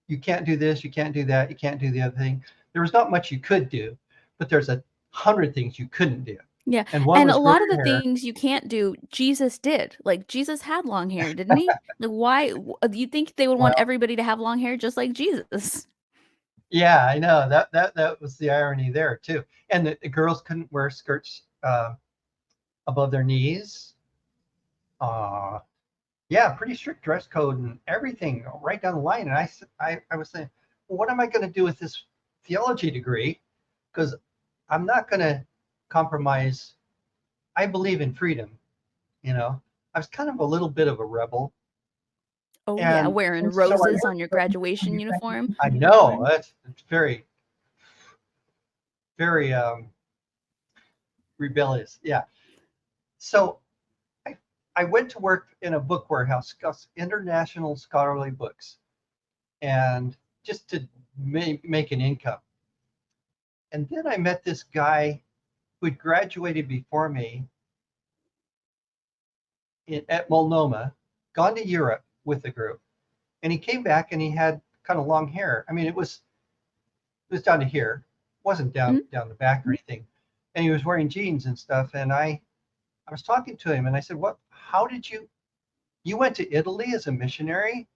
you can't do this, you can't do that, you can't do the other thing. There was not much you could do, but there's 100 things you couldn't do. Yeah, And one and a was grow lot of the your hair. things you can't do, Jesus did. Like, Jesus had long hair, didn't he? Like, why do you think they would want Well, everybody to have long hair just like Jesus? yeah, I know that was the irony there too. And the girls couldn't wear skirts above their knees. Uh, yeah, pretty strict dress code and everything right down the line. And I was saying, well, what am I going to do with this theology degree? Because I'm not going to compromise. I believe in freedom. I was kind of a little bit of a rebel, Oh, yeah, and wearing so I roses on your worked. graduation uniform. I know it's very, very rebellious. Yeah. So I, I went to work in a book warehouse, international scholarly books, and just to make an income. And then I met this guy who had graduated before me at Multnomah, gone to Europe with the group, and he came back and he had kind of long hair. I mean, it was down to here, it wasn't Mhm. down the back or anything, and he was wearing jeans and stuff. And I was talking to him, and I said, "What? How did you went to Italy as a missionary,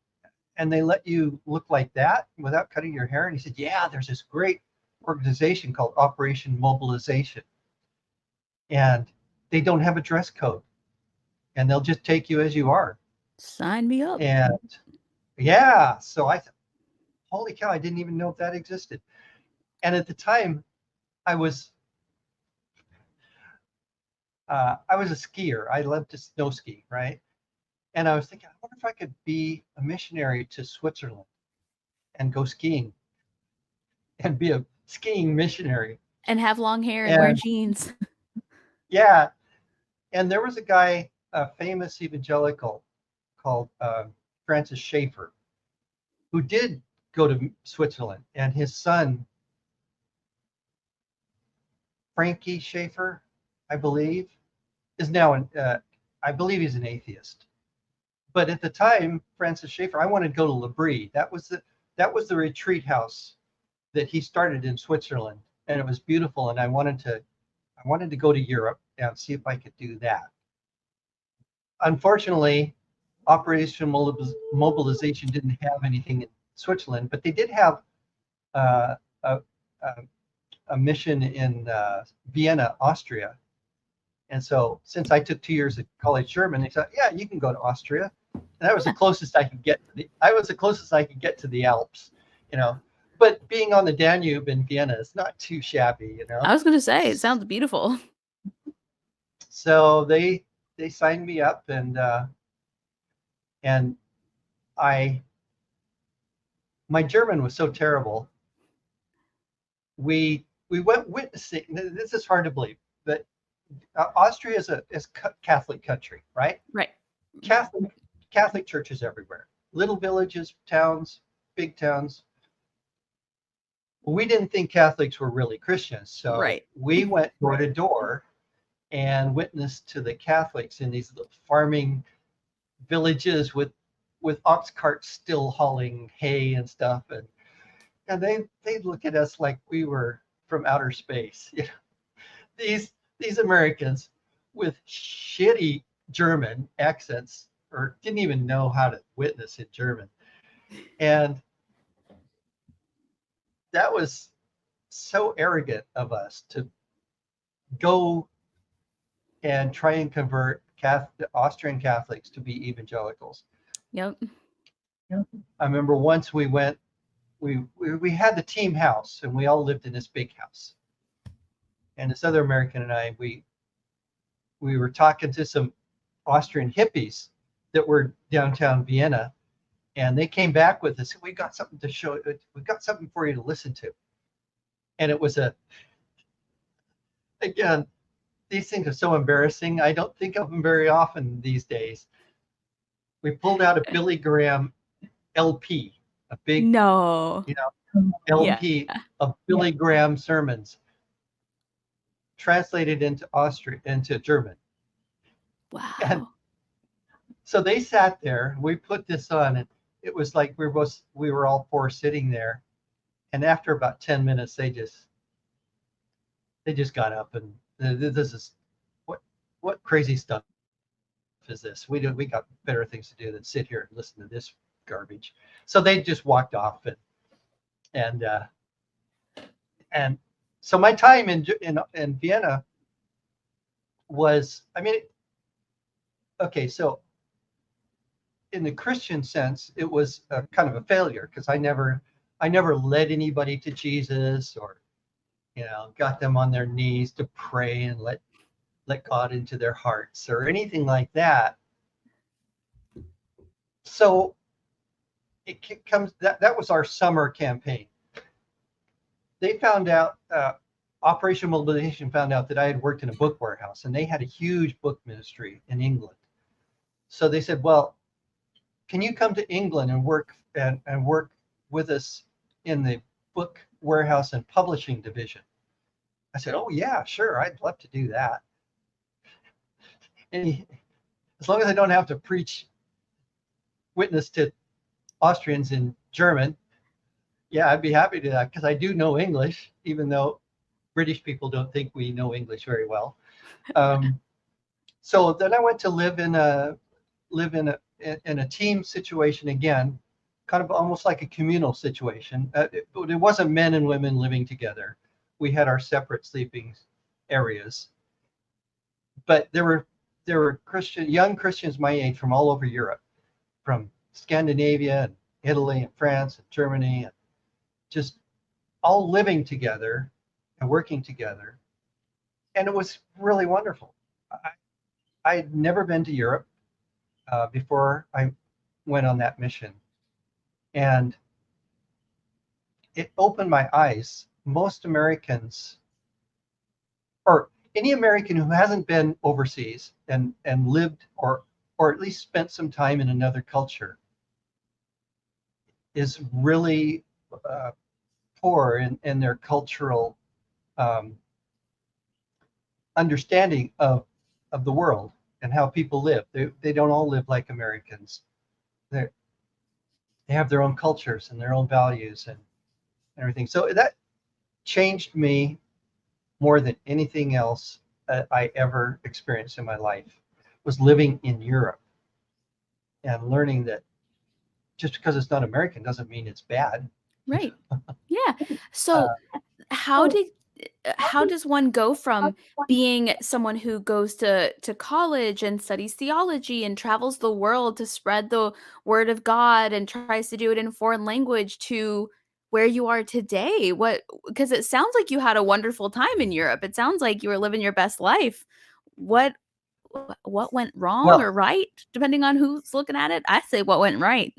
and they let you look like that without cutting your hair?" And he said, "Yeah, there's this great organization called Operation Mobilization, and they don't have a dress code, and they'll just take you as you are." Sign me up. And yeah, so I thought, holy cow, I didn't even know if that existed. And at the time, I was I was a skier. I loved to snow ski, right? And I was thinking, I wonder if I could be a missionary to Switzerland and go skiing and be a skiing missionary. And have long hair and wear And jeans. yeah, and there was a guy, a famous evangelical called Francis Schaeffer, who did go to Switzerland, and his son, Frankie Schaeffer, I believe, is now I believe he's an atheist. But at the time, Francis Schaeffer, I wanted to go to L'Abri. That was the retreat house that he started in Switzerland, and it was beautiful. And I wanted to go to Europe and see if I could do that. Unfortunately, Operation Mobilization didn't have anything in Switzerland, but they did have uh, a, a, a mission in Vienna, Austria. And so, since I took 2 years of college German, they said, "Yeah, you can go to Austria." And that was the closest I could get. I was the closest I could get to the Alps, you know. But being on the Danube in Vienna is not too shabby, you know. I was gonna say, it sounds beautiful. So they signed me up, and I my German was so terrible. We went witnessing. This is hard to believe, but Austria is a Catholic country, right? Right. Catholic churches everywhere, little villages, towns, big towns. We didn't think Catholics were really Christians, so Right. we went door to door and witnessed to the Catholics in these little farming villages with ox carts still hauling hay and stuff, and they'd look at us like we were from outer space. You know, these Americans with shitty German accents, or didn't even know how to witness in German. And that was so arrogant of us to go and try and convert Austrian Catholics to be evangelicals. Yep. I remember once we went, we had the team house, and we all lived in this big house. And this other American and I, we were talking to some Austrian hippies that were downtown Vienna, and they came back with us. We got something to show. We got something for you to listen to. And it was again, these things are so embarrassing. I don't think of them very often these days. We pulled out a Billy Graham LP, a big, No. LP Yeah. of Billy Graham sermons, translated into German. Wow. And so they sat there. We put this on, and it was like we were all four sitting there. And after about 10 minutes, they just got up, and this is what crazy stuff is this? We got better things to do than sit here and listen to this garbage. So they just walked off, and so my time in Vienna was, I mean, okay, so in the Christian sense, it was a kind of a failure, because I never led anybody to Jesus, or got them on their knees to pray and let God into their hearts or anything like that. So it comes that was our summer campaign. They found out, Operation Mobilization found out that I had worked in a book warehouse, and they had a huge book ministry in England. So they said, "Well, can you come to England and work with us in the book warehouse and publishing division?" I said, "Oh yeah, sure, I'd love to do that. And as long as I don't have to witness to Austrians in German, yeah, I'd be happy to do that, because I do know English, even though British people don't think we know English very well." So then I went to live in a team situation again, kind of almost like a communal situation. It wasn't men and women living together. We had our separate sleeping areas, but there were young Christians my age from all over Europe, from Scandinavia and Italy and France and Germany, and just all living together and working together. And it was really wonderful. I'd never been to Europe before I went on that mission. And it opened my eyes. Most Americans, or any American who hasn't been overseas and lived or at least spent some time in another culture, is really poor in their cultural understanding of the world and how people live. They don't all live like Americans. They have their own cultures and their own values and everything. So that changed me more than anything else that I ever experienced in my life, was living in Europe and learning that just because it's not American doesn't mean it's bad. Right. Yeah. So how does one go from being someone who goes to college and studies theology and travels the world to spread the word of God and tries to do it in a foreign language to where you are today? Because it sounds like you had a wonderful time in Europe. It sounds like you were living your best life. What went wrong Well, or right, depending on who's looking at it? I say what went right.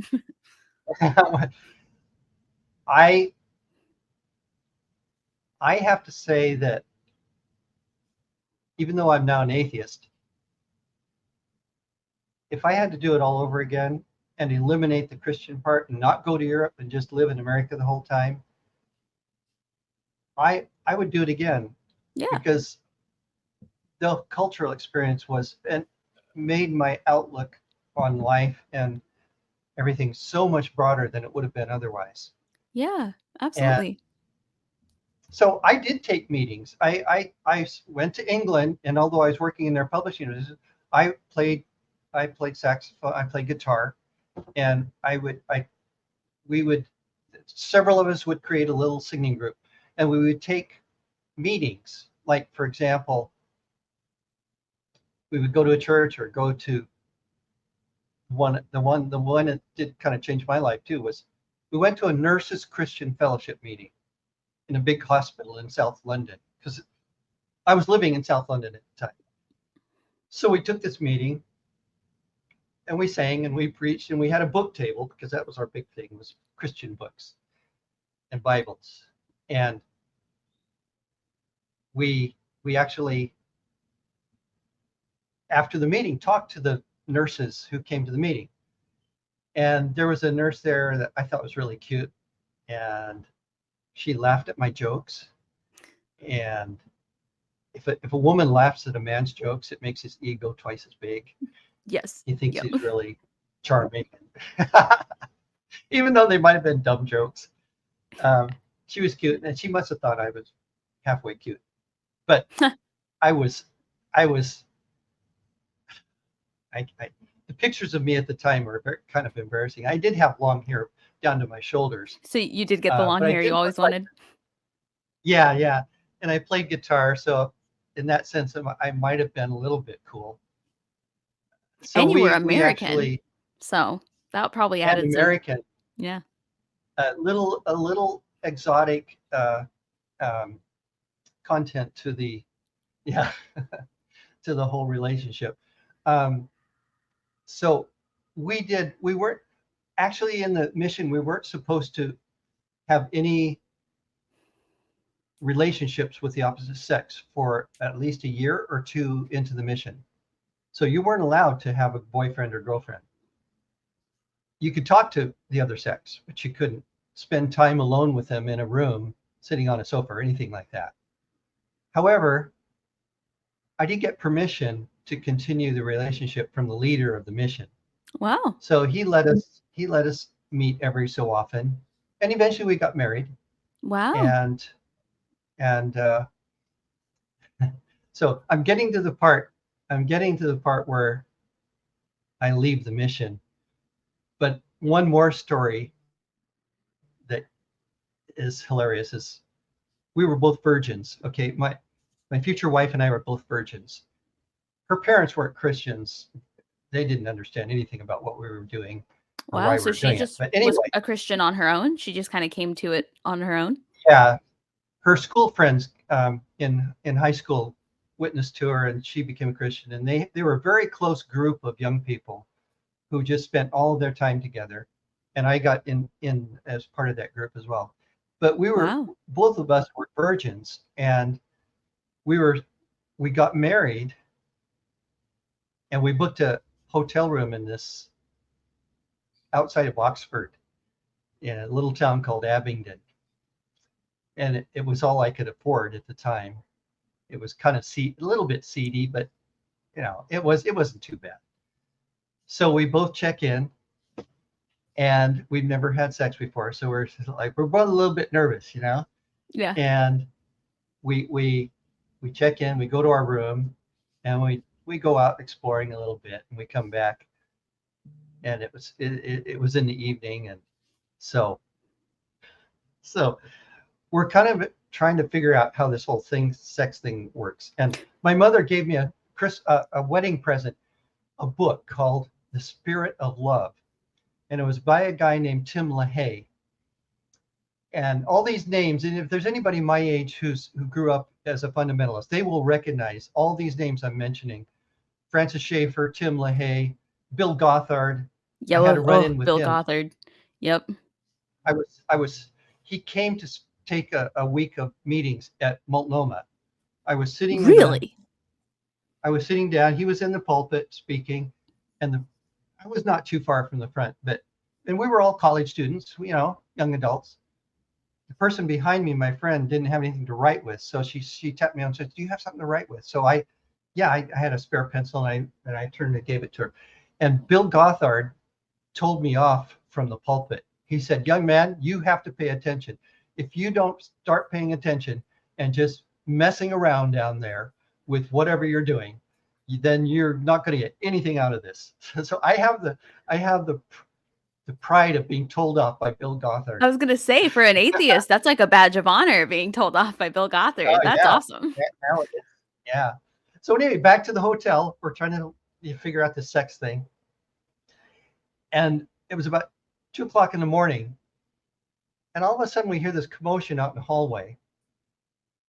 I have to say that even though I'm now an atheist, if I had to do it all over again and eliminate the Christian part and not go to Europe and just live in America the whole time, I would do it again. Yeah. Because the cultural experience was and made my outlook on life and everything so much broader than it would have been otherwise. Yeah, absolutely. And so I did take meetings. I went to England, and although I was working in their publishing business, I played saxophone, I played guitar, and we would, several of us would create a little singing group, and we would take meetings. Like, for example, we would go to a church or go to the one that did kind of change my life too was we went to a nurses Christian fellowship meeting in a big hospital in South London, because I was living in South London at the time. So we took this meeting and we sang and we preached and we had a book table, because that was our big thing, was Christian books and Bibles. And we actually, after the meeting, talked to the nurses who came to the meeting. And there was a nurse there that I thought was really cute, and she laughed at my jokes. And if a woman laughs at a man's jokes, it makes his ego twice as big. Yes. He thinks he's really charming, even though they might have been dumb jokes. She was cute, and she must have thought I was halfway cute, but I was. The pictures of me at the time were kind of embarrassing. I did have long hair down to my shoulders. So you did get the long hair you always wanted? Yeah. And I played guitar, so in that sense, I might have been a little bit cool. So and you were American, so that probably added American. Yeah. A little exotic content to the to the whole relationship. So we weren't actually in the mission. We weren't supposed to have any relationships with the opposite sex for at least a year or two into the mission. So you weren't allowed to have a boyfriend or girlfriend. You could talk to the other sex, but you couldn't spend time alone with them in a room, sitting on a sofa or anything like that. However, I did get permission to continue the relationship from the leader of the mission. Wow. So he let us meet every so often, and eventually we got married. Wow. And so I'm getting to the part where I leave the mission. But one more story that is hilarious is we were both virgins. Okay, my future wife and I were both virgins. Her parents weren't Christians. They didn't understand anything about what we were doing. Wow, so she just was a Christian on her own? She just kind of came to it on her own? Yeah. Her school friends in high school witnessed to her, and she became a Christian. And they were a very close group of young people who just spent all of their time together. And I got in as part of that group as well. But Wow. both of us were virgins, and we got married, and we booked a hotel room in this outside of Oxford in a little town called Abingdon. And it was all I could afford at the time. It was kind of a little bit seedy, but it wasn't too bad. So we both check in, and we've never had sex before, so we're both a little bit nervous, Yeah. And we check in, we go to our room, and we go out exploring a little bit, and we come back, and it was in the evening, and so we're kind of trying to figure out how this whole sex thing works. And my mother gave me a wedding present, a book called The Spirit of Love. And it was by a guy named Tim LaHaye. And all these names, and if there's anybody my age who grew up as a fundamentalist, they will recognize all these names I'm mentioning. Francis Schaeffer, Tim LaHaye, Bill Gothard. Yeah. I had a run-in with Bill him. Gothard. Yep. He came to take a week of meetings at Multnomah. I was sitting I was sitting down. He was in the pulpit speaking, and I was not too far from the front, and we were all college students, young adults. The person behind me, my friend, didn't have anything to write with, so she tapped me on and said, "Do you have something to write with?" So I had a spare pencil, and I turned and gave it to her. And Bill Gothard told me off from the pulpit. He said, "Young man, you have to pay attention. If you don't start paying attention and just messing around down there with whatever you're doing, then you're not going to get anything out of this." So I have the pride of being told off by Bill Gothard. I was gonna say, for an atheist, that's like a badge of honor, being told off by Bill Gothard. That's awesome. Now it is. Yeah. So anyway, back to the hotel. We're trying to figure out the sex thing, and it was about 2:00 in the morning. And all of a sudden we hear this commotion out in the hallway,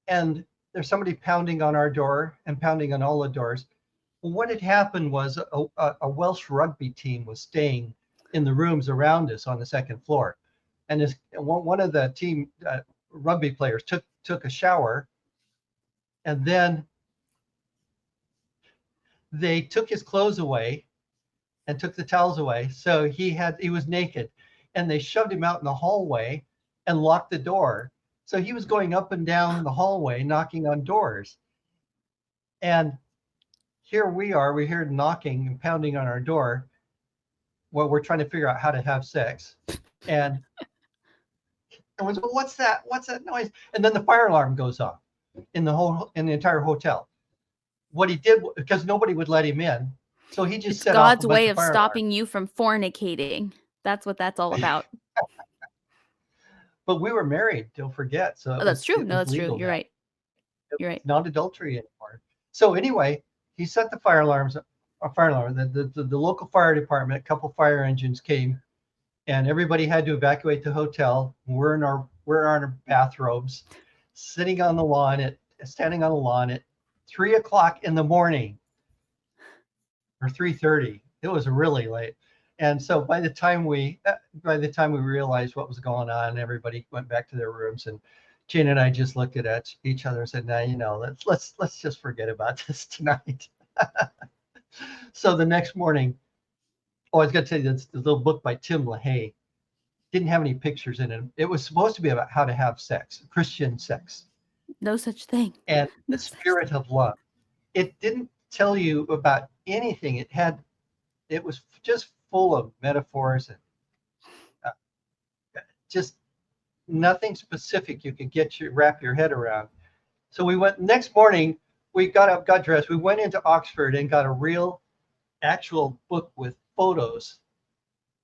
and there's somebody pounding on our door and pounding on all the doors. Well, what had happened was a Welsh rugby team was staying in the rooms around us on the second floor. And one of the team rugby players took a shower, and then they took his clothes away and took the towels away. So he was naked, and they shoved him out in the hallway and locked the door. So he was going up and down the hallway, knocking on doors. And here we hear knocking and pounding on our door while we're trying to figure out how to have sex. And was, what's that noise? And then the fire alarm goes off in the entire hotel. What he did, because nobody would let him in, so he just set God's off a way bunch of stopping alarms. you from fornicating. That's what that's all about. But we were married, don't forget. So That's true. no, that's true. You're right. You're right. Not adultery anymore. So anyway, he set the fire alarms. The local fire department, a couple fire engines came, and everybody had to evacuate the hotel. We're in our bathrobes, standing on the lawn at 3:00 in the morning, or 3:30. It was really late. And so by the time we realized what was going on, everybody went back to their rooms, and Jane and I just looked at each other and said, "Nah, let's just forget about this tonight." So the next morning, I was going to tell you this little book by Tim LaHaye didn't have any pictures in it. It was supposed to be about how to have sex, Christian sex. No such thing. And the spirit of love. It didn't tell you about anything. It was just full of metaphors and just nothing specific you could wrap your head around. So we went next morning, we got up, got dressed, we went into Oxford and got a real actual book with photos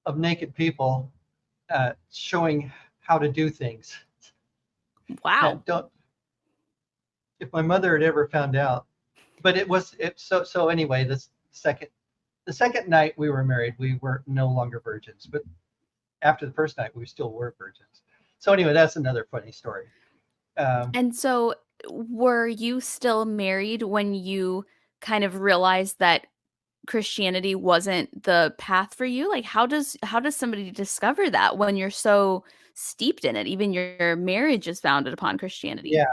of naked people showing how to do things. Wow. If my mother had ever found out, but so anyway, the second night we were married, we were no longer virgins, but after the first night we still were virgins. So anyway, that's another funny story. And so were you still married when you kind of realized that Christianity wasn't the path for you? Like, how does somebody discover that when you're so steeped in it? Even your marriage is founded upon Christianity. Yeah.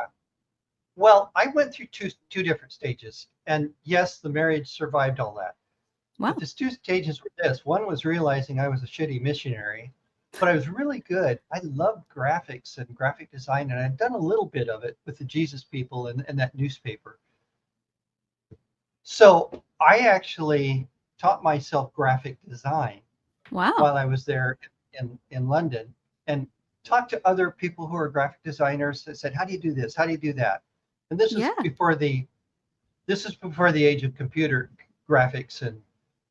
Well, I went through two different stages, and yes, the marriage survived all that. But Wow. the two stages were this: one was realizing I was a shitty missionary, but I was really good. I loved graphics and graphic design, and I'd done a little bit of it with the Jesus People and that newspaper. So I actually taught myself graphic design Wow. while I was there in London, and talked to other people who are graphic designers that said, "How do you do this? How do you do that?" And Yeah. this is before the age of computer graphics and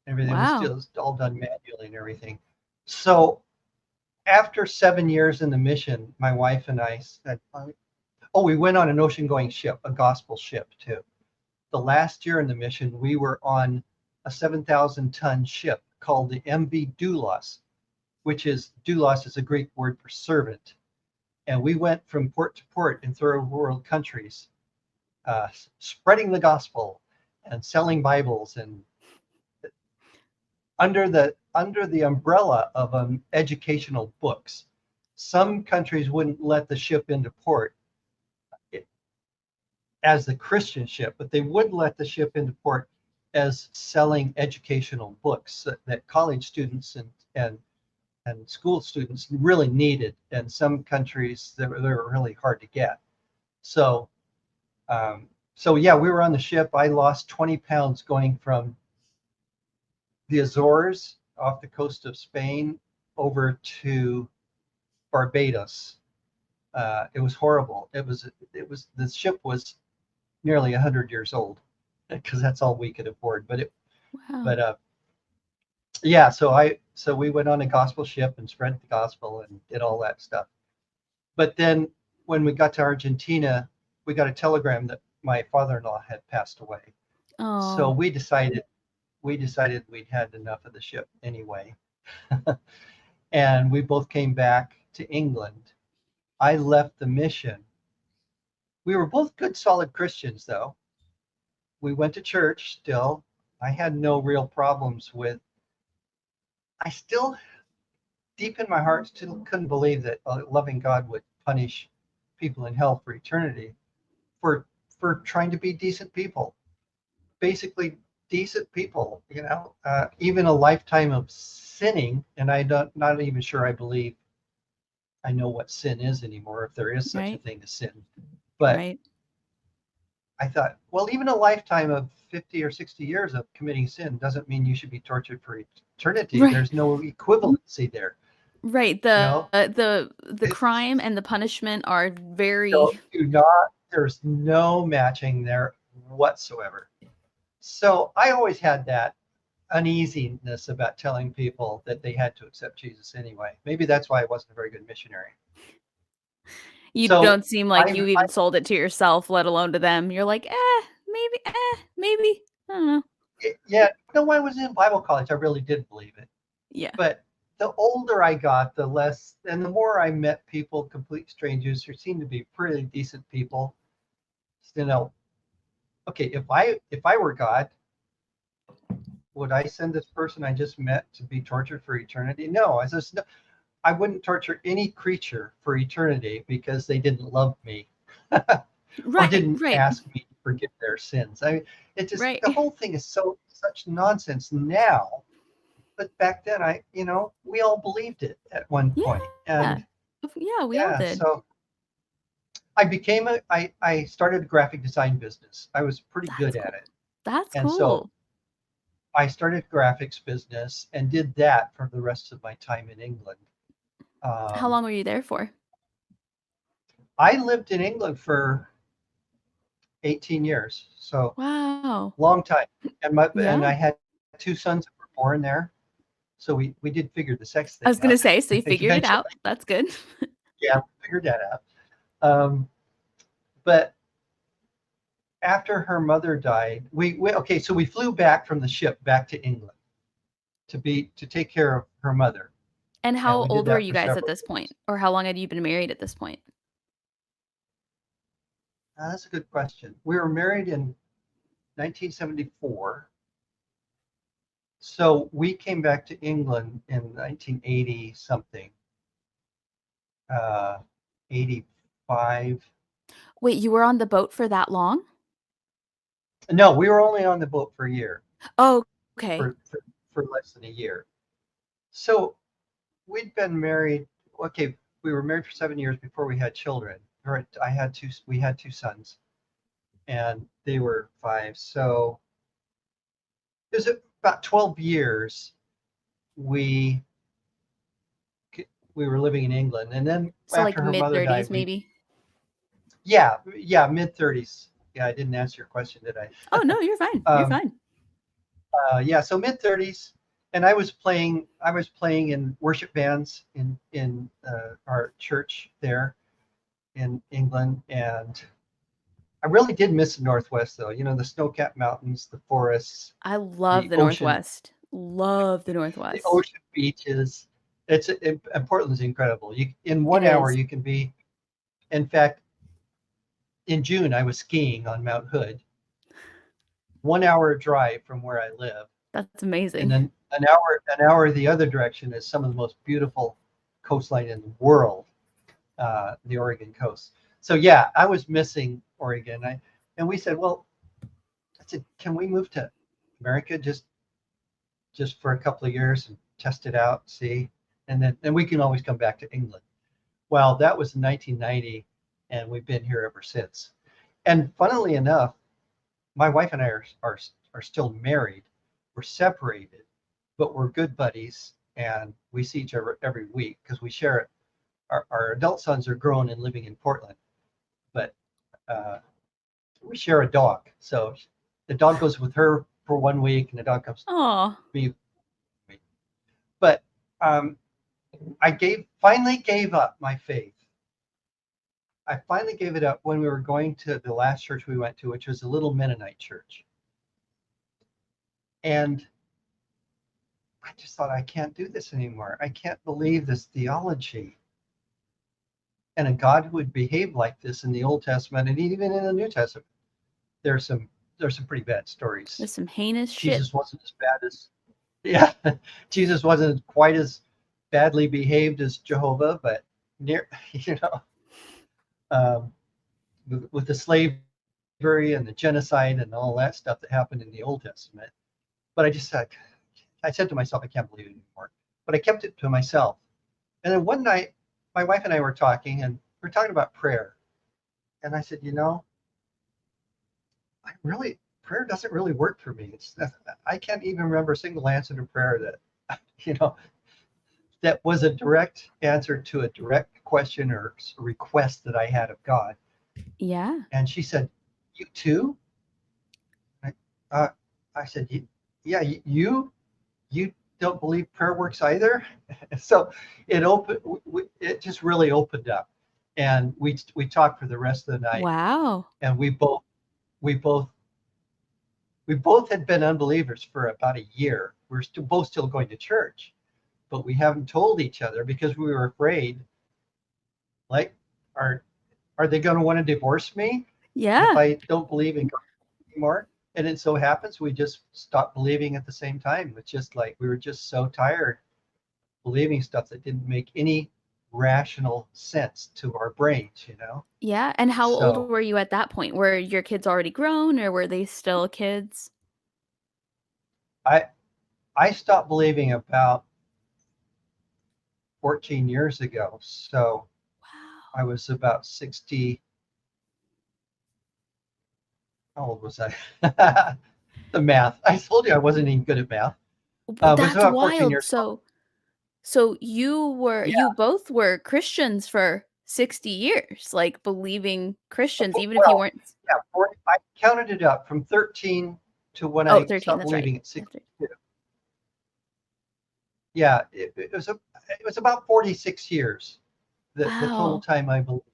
everything. It was Wow. still all done manually and everything. So after 7 years in the mission, my wife and I said, "Oh, we went on an ocean-going ship, a gospel ship too." The last year in the mission, we were on a 7,000-ton ship called the MV Doulos, which is doulos is a Greek word for servant. And we went from port to port in third world countries, spreading the gospel and selling Bibles, and under the umbrella of educational books. Some countries wouldn't let the ship into port as the Christian ship, but they would let the ship into port as selling educational books that college students and school students really needed. And some countries they were really hard to get. So so yeah, we were on the ship. I lost 20 pounds going from the Azores off the coast of Spain over to Barbados. It was horrible. It was the ship was nearly 100 years old because that's all we could afford. Wow. But yeah, so we went on a gospel ship and spread the gospel and did all that stuff. But then when we got to Argentina, we got a telegram that my father-in-law had passed away. So Oh. we decided we'd had enough of the ship anyway. And we both came back to England. I left the mission. We were both good, solid Christians, though. We went to church still. I had no real problems with. I still, deep in my heart, still couldn't believe that a loving God would punish people in hell for eternity for for trying to be decent people. Basically, decent people. Even a lifetime of sinning, and not even sure I believe I know what sin is anymore, if there is such a Right. thing as sin. But Right. I thought, well, even a lifetime of 50 or 60 years of committing sin doesn't mean you should be tortured for eternity. Right. There's no equivalency there. Right. You The know, the it's, crime and the punishment are so very do not, there's no matching there whatsoever. So I always had that uneasiness about telling people that they had to accept Jesus anyway. Maybe that's why I wasn't a very good missionary. you So don't seem like I, you I even sold it to yourself, let alone to them. You're like, maybe. I don't know. yeah, no, when I was in Bible college, I really did believe it. Yeah. But the older I got, the less, and the more I met people, complete strangers who seemed to be pretty decent people. You know, okay, if I were God, would I send this person I just met to be tortured for eternity? No, I wouldn't torture any creature for eternity because they didn't love me or Right. didn't Right. ask me to forgive their sins. I mean, Right. the whole thing is such nonsense now. But back then, we all believed it at one point, Yeah. and Yeah, we all yeah, did. so I started a graphic design business. I was pretty That's good at cool. it, That's and so cool. I started graphics business and did that for the rest of my time in England. How Um, long were you there for? I lived in England for 18 years, so Wow. long time. And Yeah. I had two sons that were born there, so we did figure the sex I thing was gonna out say, so you figured it eventually. out. That's good. Yeah, we figured that out. But after her mother died, okay, so we flew back from the ship back to England to take care of her mother, And and how we did old were that you for guys at several this point? years. Or how long had you been married at this point? That's a good question. We were married in 1974. So we came back to England in 1980 something, 85. Wait, you were on the boat for that long? No, we were only on the boat for a year, Oh, okay. for less than a year. So we'd been married. Okay, we were married for 7 years before we had children. We had two sons, and they were 5. So it was about 12 years we we were living in England, and then So like after her mid mother 30s died, we maybe. yeah, mid 30s. Yeah, I didn't answer your question, did Oh, I? no, you're fine. You're um, fine. yeah, so mid 30s, and I was playing in worship bands in our church there in England, and I really did miss the Northwest, though. You know, the snow-capped mountains, the forests, I love the the ocean, Northwest. Love the the Northwest. ocean beaches. And Portland's incredible. You in It 1 hour is. you can be. In fact, in June I was skiing on Mount Hood, 1 hour drive from where I live, That's and amazing. then an hour the other direction is some of the most beautiful coastline in the world, the Oregon coast. So yeah, I was missing Oregon. And we said, well, I said, can we move to America just for a couple of years and test it out, see, and we can always come back to England. Well, that was in 1990, and we've been here ever since. And funnily enough, my wife and I are still married. We're separated, but we're good buddies, and we see each other every week because we share it. Our adult sons are grown and living in Portland, but uh, we share a dog. So the dog goes with her for 1 week, and the dog comes Oh, to me. But um, I finally gave up my faith. I finally gave it up when we were going to the last church we went to, which was a little Mennonite church. And I just thought, I can't do this anymore. I can't believe this theology. And a God who would behave like this in the Old Testament and even in the New Testament. There's some there's some pretty bad stories. there's some heinous shit. Jesus wasn't as bad as yeah, Jesus wasn't quite as badly behaved as Jehovah, but near you know, um, with the slavery and the genocide and all that stuff that happened in the Old Testament. But I said to myself, I can't believe it anymore. But I kept it to myself. And then one night, my wife and I were talking, and we're talking about prayer. And I said, prayer doesn't really work for me. I can't even remember a single answer to prayer you know, that was a direct answer to a direct question or request that I had of God. Yeah. And she said, "You too?" I, uh, I said, "Yeah, you don't believe prayer works either." So it just really opened up, and we talked for the rest of the night, Wow. and we both we both had been unbelievers for about a year. We're both still going to church, but we haven't told each other because we were afraid, like, are are they going to want to divorce me if Yeah. I don't believe in God anymore? And it so happens we just stopped believing at the same time. It's just like we were just so tired believing stuff that didn't make any rational sense to our brains. Yeah. And how old So were you at that point? Were your kids already grown or were they still kids? I I stopped believing about 14 years ago. So Wow. I was about 60. How old was I? The math. I told you I wasn't even good at math. It was That's about 14 wild. years ago. So you Yeah. both were Christians for 60 years, like believing Christians, even if you Well, weren't. yeah, I counted it up from 13 to when Oh, I 13. stopped That's right. believing at Yeah, 62. Yeah, it was about 46 years, the total wow. time I believed.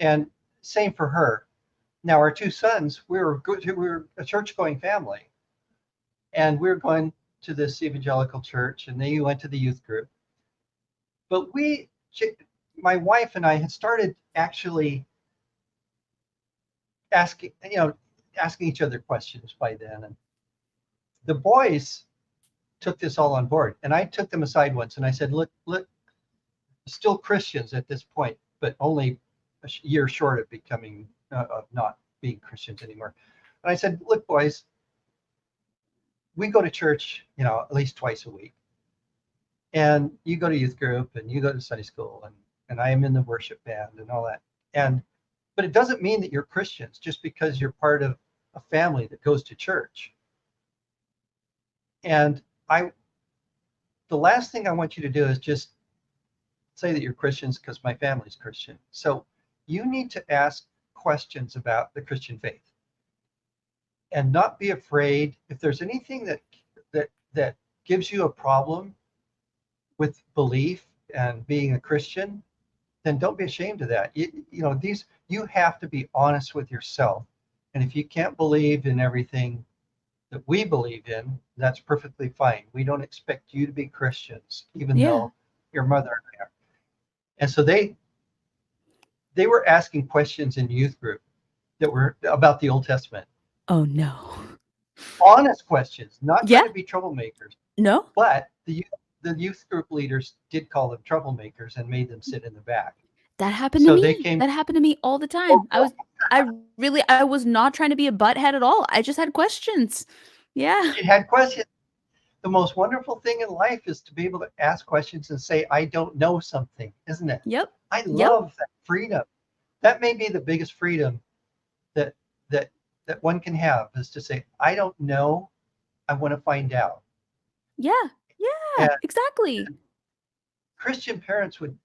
And same for her. Now our two sons, we were a church going family, and we were going to this evangelical church, and they went to the youth group. But my wife and I had started actually asking each other questions by then. And the boys took this all on board, and I took them aside once and I said, look, still Christians at this point, but only a year short of becoming of not being Christians anymore. And I said, look, boys, we go to church, at least twice a week, and you go to youth group and you go to Sunday school, and I am in the worship band and all that. But it doesn't mean that you're Christians just because you're part of a family that goes to church. And the last thing I want you to do is just say that you're Christians because my family's Christian. So you need to ask questions about the Christian faith and not be afraid. If there's anything that gives you a problem with belief and being a Christian, then don't be ashamed of that. You have to be honest with yourself. And if you can't believe in everything that we believe in, that's perfectly fine. We don't expect you to be Christians, even though your mother and I are. And so they were asking questions in youth group that were about the Old Testament. Oh no. Honest questions, not trying to be troublemakers. No. But the youth group leaders did call them troublemakers and made them sit in the back. That happened to me. That happened to me all the time. I was not trying to be a butthead at all. I just had questions. Yeah. You had questions. The most wonderful thing in life is to be able to ask questions and say, I don't know something, isn't it? Yep. I love that freedom. That may be the biggest freedom that one can have, is to say, I don't know. I want to find out. Yeah. Yeah, exactly. Christian parents would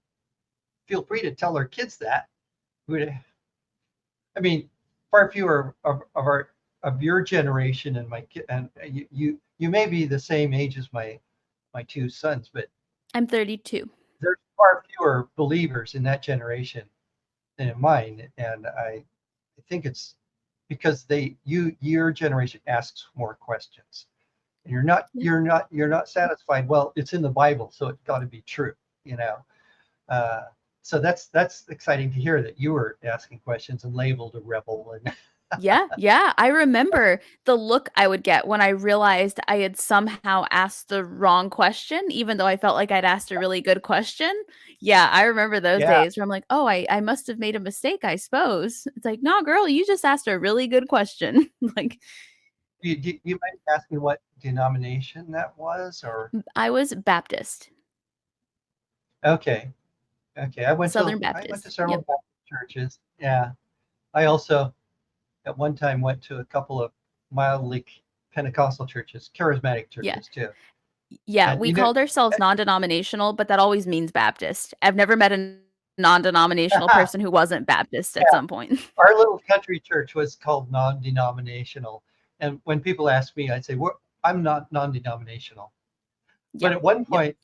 feel free to tell their kids that. I mean, far fewer of your generation and my kid, and you may be the same age as my two sons, but I'm 32. There's far fewer believers in that generation than in mine, and I think it's because your generation asks more questions, and you're not satisfied. Well, it's in the Bible, so it's got to be true, So that's exciting to hear that you were asking questions and labeled a rebel. And yeah. I remember the look I would get when I realized I had somehow asked the wrong question, even though I felt like I'd asked a really good question. Yeah, I remember those days where I'm like, oh, I must have made a mistake, I suppose. It's like, no, girl, you just asked a really good question. Like, you might ask me what denomination that was, or I was Baptist. Okay. I went Southern to Baptist. several Baptist churches. Yeah. I also at one time went to a couple of mildly Pentecostal churches, charismatic churches too. Yeah, we called ourselves non-denominational, but that always means Baptist. I've never met a non-denominational person who wasn't Baptist at some point. Our little country church was called non-denominational. And when people ask me, I say, I'm not non-denominational. But at one point,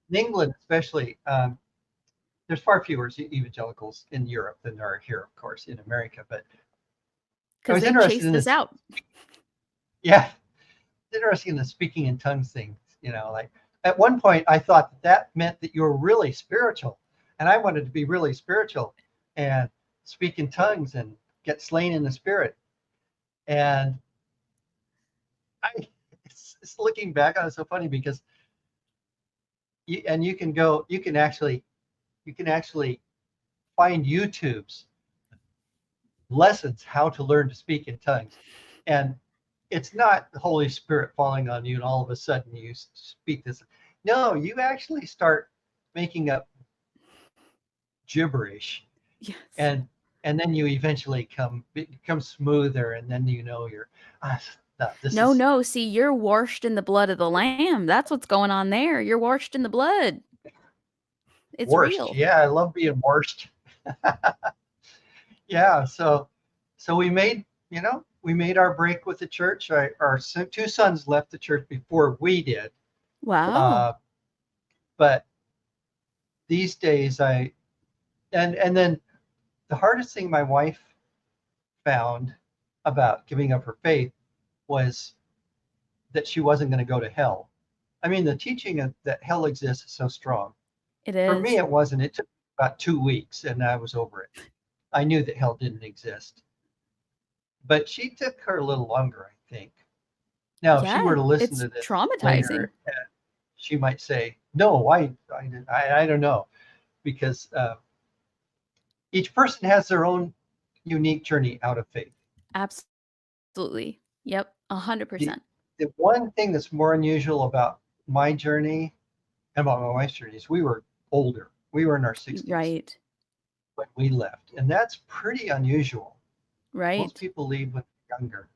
in England especially, there's far fewer evangelicals in Europe than there are here, of course, in America. But I was interested in this. Out. Yeah, interesting in the speaking in tongues thing. Like at one point, I thought that meant that you were really spiritual, and I wanted to be really spiritual and speak in tongues and get slain in the spirit. And it's looking back on it, so funny because you can actually find YouTube's lessons how to learn to speak in tongues, and it's not the Holy Spirit falling on you and all of a sudden you speak this. No, you actually start making up gibberish. Yes. And then you eventually become smoother, and then you're no. See, you're washed in the blood of the Lamb. That's what's going on there. You're washed in the blood. It's real. Yeah, I love being washed. Yeah, so we made our break with the church. Our two sons left the church before we did. Wow. But these days and then the hardest thing my wife found about giving up her faith was that she wasn't going to go to hell. I mean, the teaching that hell exists is so strong. It is. For me, it wasn't. It took about 2 weeks and I was over it. I knew that hell didn't exist. but she took her a little longer, I think. Now, if she were Yeah, to listen it's to this traumatizing. later, she might say, "No, I don't know," because each person has their own unique journey out of faith. Absolutely. Yep, The 100%. the one thing that's more unusual about my journey and about my wife's journey is we were older. We were in our 60s Right. when we left, and that's pretty unusual. Most Right. people leave when they're younger.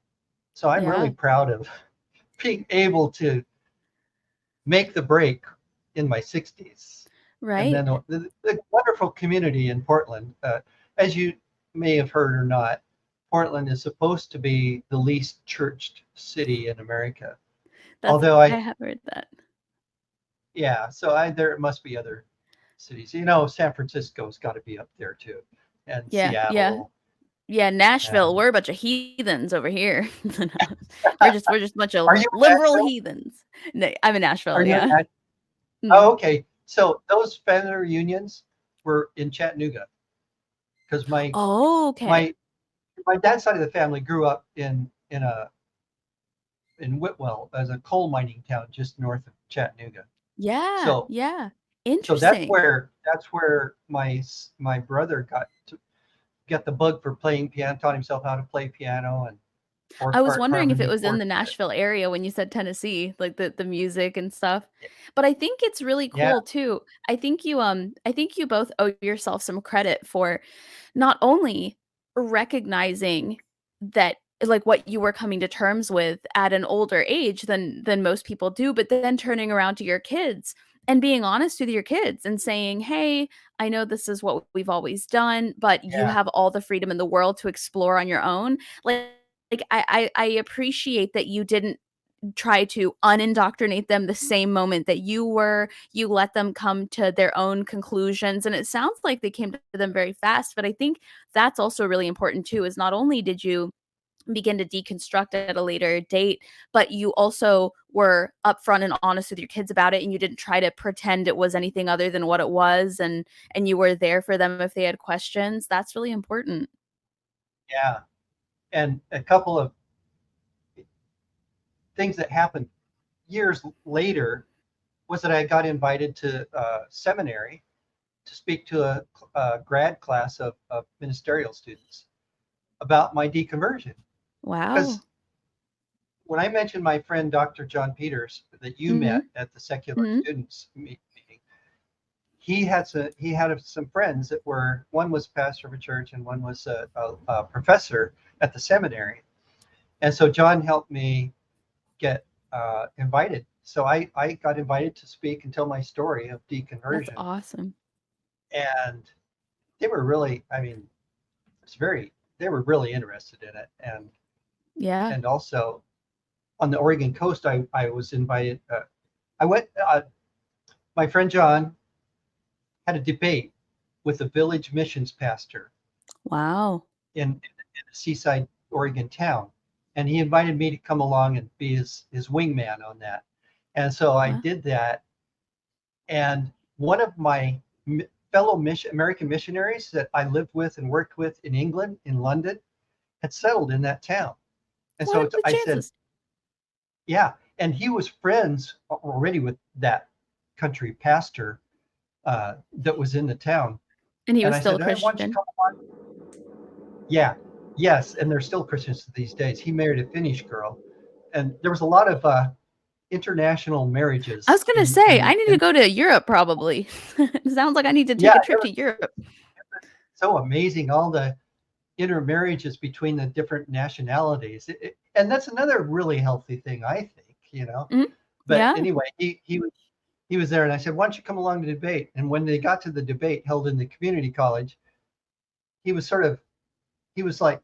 So I'm really Yeah. proud of being able to make the break in my 60s. And then Right. the wonderful community in Portland, as you may have heard or not, Portland is supposed to be the least churched city in America. That's Although I I, have heard that. yeah, so there must be other cities. San Francisco's got to be up there too, and Yeah, yeah. Seattle, Yeah, Nashville, and we're a bunch of heathens over here. We're just a bunch of are you in liberal Nashville? heathens. No, I'm in Are Nashville, you in yeah. Nashville? Mm. Oh, okay. So those family reunions were in Chattanooga because Oh, okay. my my dad's side of the family grew up in Whitwell as a coal mining town just north of Chattanooga. Yeah, So yeah. so that's Interesting. where that's where my brother got to get the bug for playing piano, taught himself how to play piano and I was four-part wondering if it harmony was in the chords. Nashville area when you said Tennessee, like the music and stuff. But I think it's really Yeah, cool too. I think you both owe yourself some credit for not only recognizing that like what you were coming to terms with at an older age than most people do, but then turning around to your kids and being honest with your kids and saying, "Hey, I know this is what we've always done, but you yeah, have all the freedom in the world to explore on your own." I appreciate that you didn't try to unindoctrinate them the same moment that you were. You let them come to their own conclusions, and it sounds like they came to them very fast, but I think that's also really important too, is not only did you begin to deconstruct at a later date, but you also were upfront and honest with your kids about it, and you didn't try to pretend it was anything other than what it was, and you were there for them if they had questions. That's really important. yeah. And a couple of things that happened years later was that I got invited to seminary to speak to a grad class of ministerial students about my deconversion. Wow. Because when I mentioned my friend Dr. John Peters that you met Mhm. at the secular Mhm. students meeting, he had some friends that were, one was pastor of a church and one was a professor at the seminary, and so John helped me get invited. So I got invited to speak and tell my story of That's deconversion, awesome. and they were really, I mean, it's very, they were really interested in it, Yeah. and also on the Oregon coast, I was invited. I went. My friend John had a debate with a village missions pastor Wow. in a seaside Oregon town, and he invited me to come along and be his wingman on that. And so I Wow. did that. And one of my fellow American missionaries that I lived with and worked with in England, in London, had settled in that town. And What so are the I said, chances? yeah. And he was friends already with that country pastor that was in the town. And he And was I still said, a hey, why don't you Christian? come on? Yeah, yes. And they're still Christians these days. He married a Finnish girl. And there was a lot of international I marriages was gonna say, I need to in go to Europe probably. It sounds like I need to take yeah, a it trip was to Europe. so amazing, all the intermarriages between the different nationalities. And that's another really healthy thing, I think. Mhm. But Yeah. anyway, he was there, and I said, why don't you come along to debate? And when they got to the debate held in the community college, he was sort of, he was like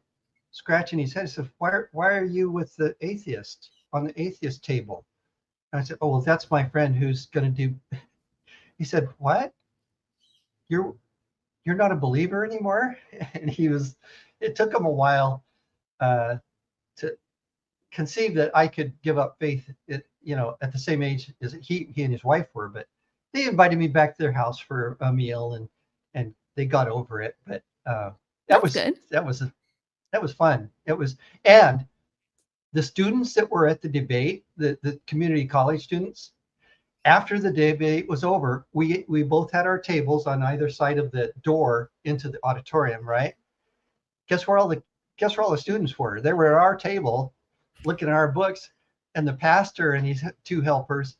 scratching his head. He said, why are you with the atheist on the atheist table? And I said, oh, well, that's my friend who's going to do. He said, what? You're you're not a believer anymore? And it took him a while uh, to conceive that I could give up faith, at the same age as he and his wife were. But they invited me back to their house for a meal, and they got over it. But That's good. that was That was fun. It was, and the students that were at the debate, the community college students, after the debate was over, we both had our tables on either side of the door into the auditorium, right? Guess where all the guess where all the students were? They were at our table looking at our books, and the pastor and his two helpers,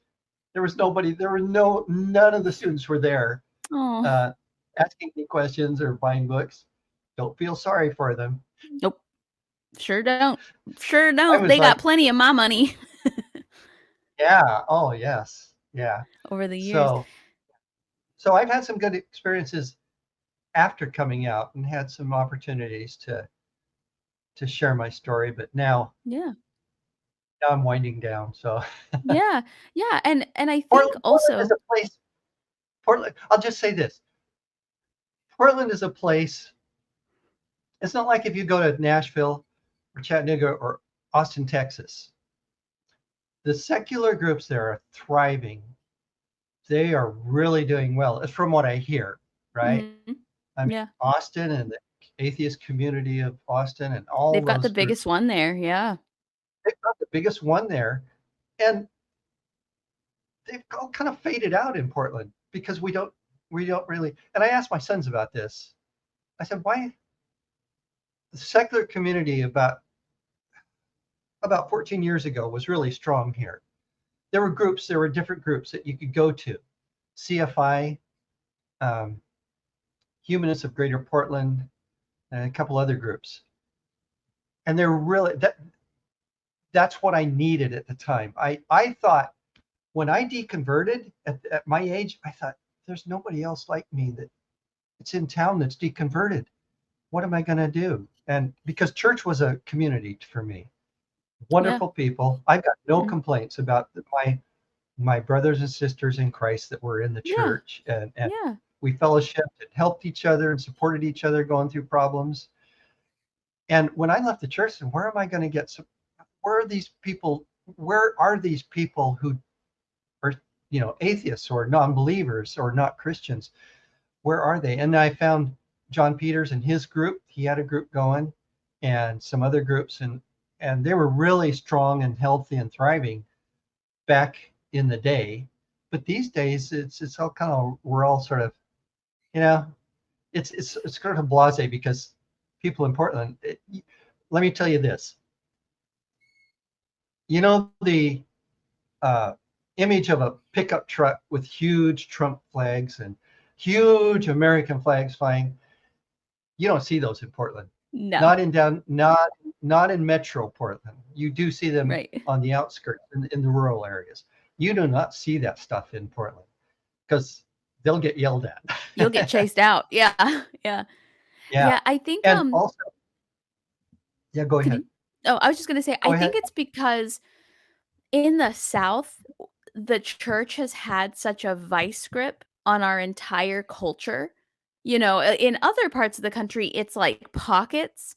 there was nobody, there were none of the students were there Oh, uh, asking any questions or buying books. Don't feel sorry for them. nope. Sure don't. Sure I don't. was They like, got plenty of my money yeah, oh yes, yeah. over the years. So so I've had some good experiences after coming out and had some opportunities to share my story, but Yeah. now I'm winding down. So Yeah. Yeah. And I think Portland is also, a place. Portland. I'll just say this: Portland is a place. It's not like if you go to Nashville or Chattanooga or Austin, Texas. The secular groups there are thriving. They are really doing well, from what I hear. Right? mhm, I mean, yeah, Austin and the atheist community of Austin and all they've got the those groups. biggest one there. Yeah. They've got the biggest one there, and they've all kind of faded out in Portland because we don't really. And I asked my sons about this. I said, why the secular community about 14 years ago was really strong here. There were different groups that you could go to, CFI, um, Humanists of Greater Portland, and a couple other groups, and they're really that's what I needed at the time. I thought when I deconverted at my age, I thought there's nobody else like me that it's in town that's deconverted. What am I going to do? And because church was a community for me, Yeah. wonderful people. I've got no Mhm. complaints about my brothers and sisters in Christ that were in the Yeah. church, and Yeah. we fellowshiped and helped each other and supported each other going through problems. And when I left the church, and where am I going to get some? Where are these people? Where are these people who are atheists or non-believers or not Christians? Where are they? And I found John Peters and his group. He had a group going, and some other groups, and they were really strong and healthy and thriving back in the day. But these days, it's all kind of we're all sort of you know it's sort of blasé because people in Portland. Let me tell you this. The uh, image of a pickup truck with huge Trump flags and huge American flags flying. You don't see those in Portland. No. Not in Metro Portland. You do see them Right. on the outskirts in the rural areas. You do not see that stuff in Portland because they'll get yelled at. You'll get chased out. Yeah. Yeah. Yeah. Yeah. I think, And also, yeah, go ahead. continue. Oh, I was just gonna say, Go I ahead. think it's because in the South, the church has had such a vice grip on our entire culture. In other parts of the country, it's like pockets.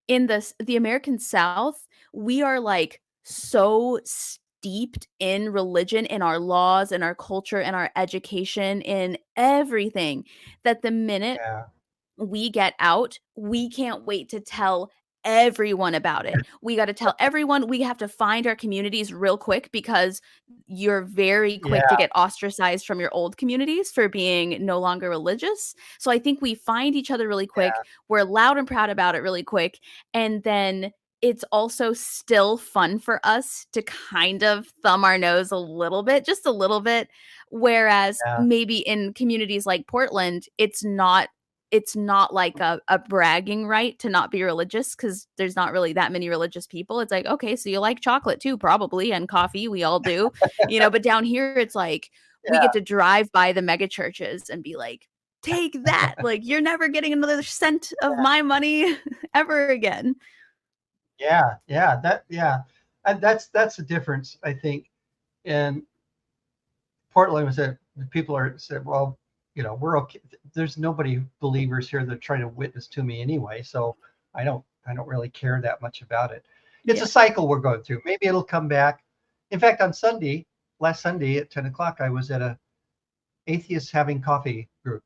In the American South, we are, like, so steeped in religion, in our laws, in our culture, in our education, in everything, that the minute Yeah. we get out, we can't wait to tell everyone about it. We gotta tell everyone, we have to find our communities real quick because you're very Yeah. quick to get ostracized from your old communities for being no longer religious. So I think we find each other really quick, we're loud and proud about it really quick, and then it's also still fun for us to kind of thumb our nose a little bit, just a little bit, whereas Yeah. maybe in communities like Portland, it's not like a bragging right to not be religious because there's not really that many religious people. It's like, okay, so you like chocolate too, probably, and coffee. We all do, but down here, it's like we get Yeah. to drive by the mega churches and be like, take that. Like, you're never getting another cent of my money ever again. Yeah. Yeah. Yeah. And that's the difference, I think. And Portland was that people are said, well, we're okay. There's nobody believers here that try to witness to me anyway, so I don't really care that much about it. It's a Yeah. cycle we're going through. Maybe it'll come back. In fact, last Sunday at 10 o'clock, I was at a atheists having coffee group.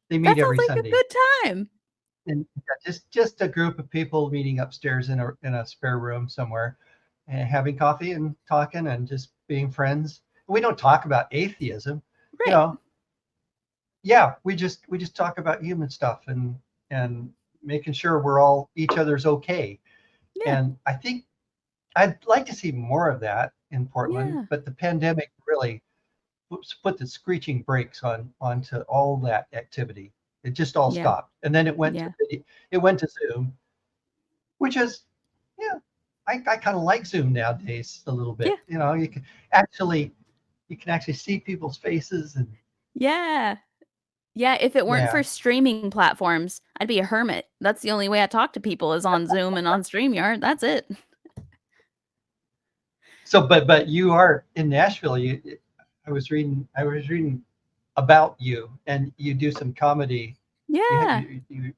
They That meet sounds every like a Sunday. good time. And just a group of people meeting upstairs in a spare room somewhere and having coffee and talking and just being friends. We don't talk about atheism, you Right. know. Yeah, we just talk about human stuff and making sure we're all each other's okay. Yeah. And I think I'd like to see more of that in Portland, Yeah. but the pandemic really put the screeching brakes onto all that activity. It just all Yeah. stopped, and then Yeah. it went to Zoom, which is, yeah, I kind of like Zoom nowadays a little Yeah. bit. You know, you can actually see people's faces, and Yeah. Yeah, if it weren't for yeah. streaming platforms, I'd be a hermit. That's the only way I talk to people is on Zoom and on StreamYard. That's it. So, but you are in Nashville. I was reading about you, and you do some comedy. You Yeah. you you,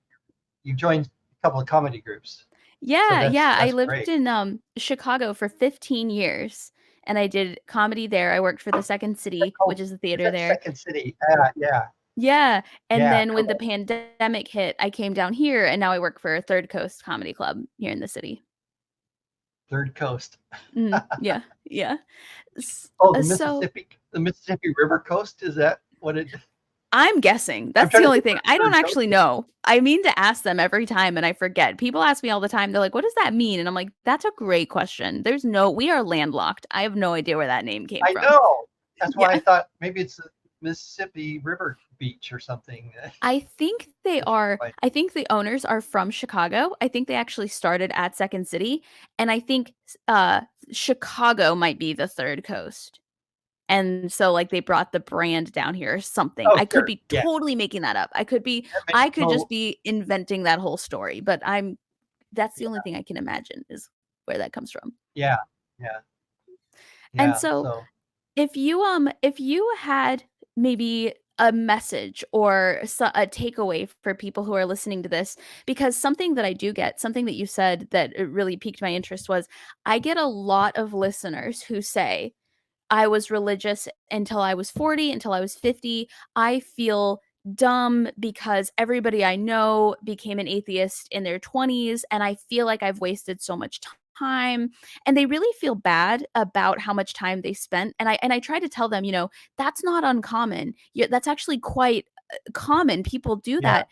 you joined a couple of comedy groups, so Yeah, that's yeah, I that's lived great. in, Chicago for 15 years, and I did comedy there. I worked for the Second City, which Oh, is the is theater that there. Second City? Yeah, yeah, Yeah, and yeah. then when the Cool. pandemic hit, I came down here, and now I work for Third Coast Comedy Club here in the city. Third Coast. Yeah, yeah. Oh, So the Mississippi River Coast. Is that what it? I'm guessing. I'm That's trying the to only think thing. what I don't Third Coast actually is. know. I mean to ask them every time and I forget. People ask me all the time. They're like, "What does that mean?" And I'm like, "That's a great question. We are landlocked. I have no idea where that name came I from." know. That's why I Yeah. thought maybe it's the Mississippi River Beach or something. I think they Which is are like, I think the owners are from Chicago. I think they actually started at Second City, and I think Chicago might be the Third Coast. And so, like, they brought the brand down here or something. oh, I could sure, be yeah, totally making that up. that makes I could just total. be inventing that whole story, but that's the only Yeah, thing I can imagine is where that comes from. yeah, yeah, And yeah. so So if you had maybe a message or a takeaway for people who are listening to this, because something that I do get, something that you said that it really piqued my interest was I get a lot of listeners who say, I was religious until I was 40, until I was 50. I feel dumb because everybody I know became an atheist in their 20s, and I feel like I've wasted so much time. And they really feel bad about how much time they spent. And I try to tell them, that's not uncommon. That's actually quite common. People do yeah, that.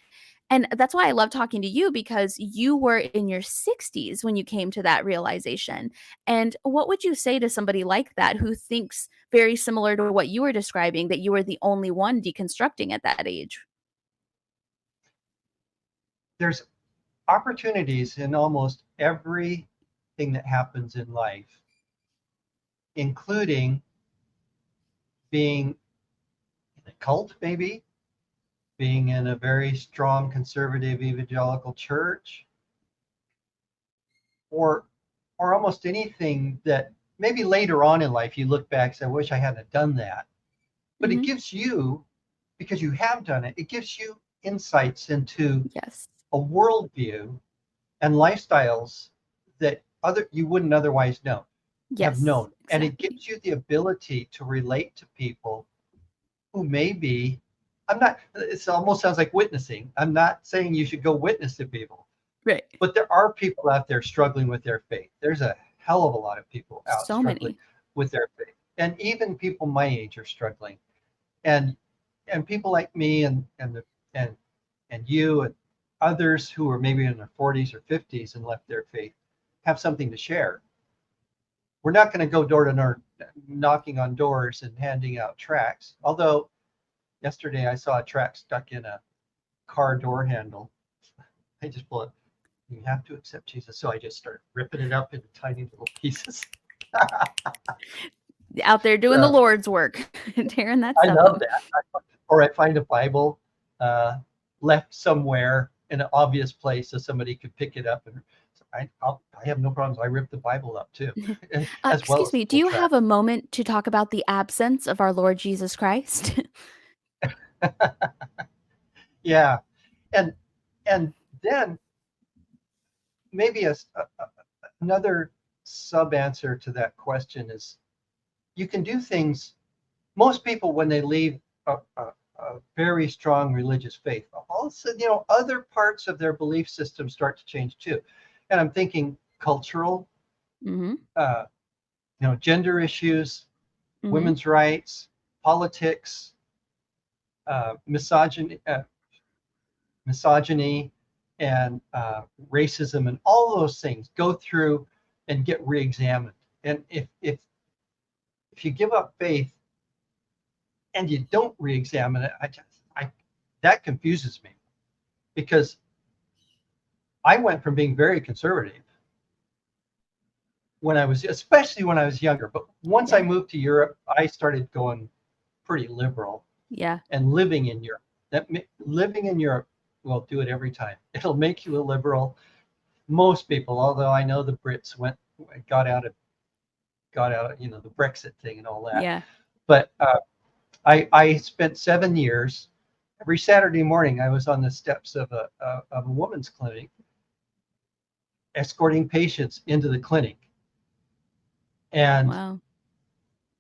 And that's why I love talking to you because you were in your 60s when you came to that realization. And what would you say to somebody like that who thinks very similar to what you were describing, that you were the only one deconstructing at that age? there's opportunities in almost everything that happens in life, including being in a cult, maybe being in a very strong conservative evangelical church, or almost anything that maybe later on in life you look back and say, I wish I hadn't done that. But it Mhm. gives you, because you have done it, it gives you insights into Yes. a worldview and lifestyles that other you wouldn't otherwise have Yes, known. And it exactly. gives you the ability to relate to people who may be, I'm not, it almost sounds like witnessing. I'm not saying you should go witness to people, Right. but there are people out there struggling with their faith. There's a hell of a lot of people out So struggling many. with their faith. And even people my age are struggling. And people like me and and you and others who are maybe in their 40s or 50s and left their faith have something to share. We're not going to go door to door knocking on doors and handing out tracts. Although yesterday I saw a tract stuck in a car door handle. I just pull it. You have to accept Jesus. So I just start ripping it up into tiny little pieces. Out there doing the So Lord's work, tearing that I stuff love up. that. Or I find a Bible uh, left somewhere in an obvious place so somebody could pick it up. And so I have no problems. I rip the Bible up too, as well Excuse as the me, do full you tract. have a moment to talk about the absence of our Lord Jesus Christ? Yeah, and and then maybe another sub answer to that question is you can do things. Most people when they leave a very strong religious faith, all of a sudden, other parts of their belief system start to change too. And I'm thinking cultural, Mm-hmm. Gender issues, Mm-hmm. women's rights, politics, misogyny, and racism, and all those things go through and get re-examined. And if you give up faith and you don't re-examine it, that confuses me, because I went from being very conservative especially when I was younger. But once I moved to Europe, I started going pretty liberal. Yeah. And living in Europe, living in Europe will do it every time. It'll make you a liberal. Most people, although I know the Brits got out of the Brexit thing and all that. Yeah. But I spent 7 years. Every Saturday morning, I was on the steps of a woman's clinic, escorting patients into the clinic. And wow.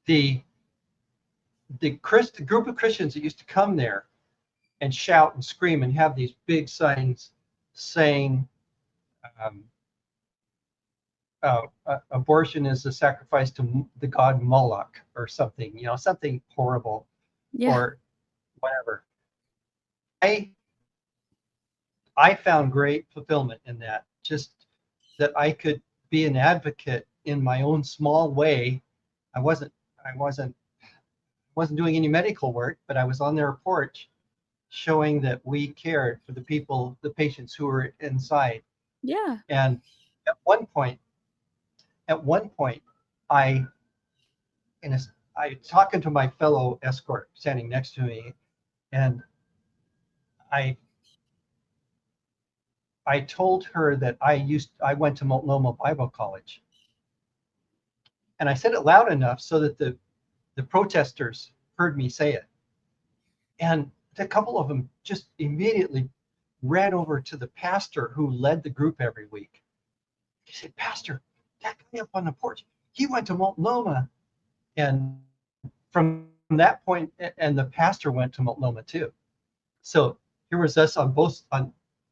the group of Christians that used to come there and shout and scream and have these big signs saying abortion is a sacrifice to the god Moloch or something, something horrible, or whatever. I found great fulfillment in that, just that I could be an advocate in my own small way. I wasn't doing any medical work, but I was on their porch showing that we cared for the patients who were inside. Yeah. And at one point, I talking to my fellow escort standing next to me, and I told her that I went to Multnomah Bible College, and I said it loud enough so that the protesters heard me say it. And a couple of them just immediately ran over to the pastor who led the group every week. He said, "Pastor, that guy up on the porch, he went to Multnomah." And from that point, and the pastor went to Multnomah too. So here was us on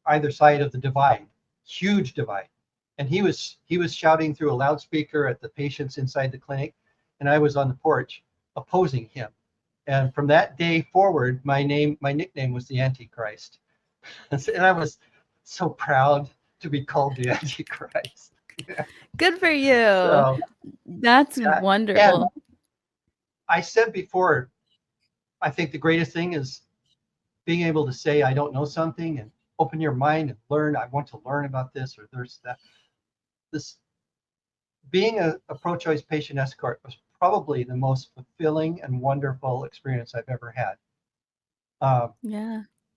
either side of the divide, huge divide. And he was shouting through a loudspeaker at the patients inside the clinic, and I was on the porch opposing him. And from that day forward, my nickname was the Antichrist. And I was so proud to be called the Antichrist. Good for you. So, that's wonderful. And I said before, I think the greatest thing is being able to say, I don't know something, and open your mind and learn. I want to learn about this, or there's that. This being a pro-choice patient escort was probably the most fulfilling and wonderful experience I've ever had.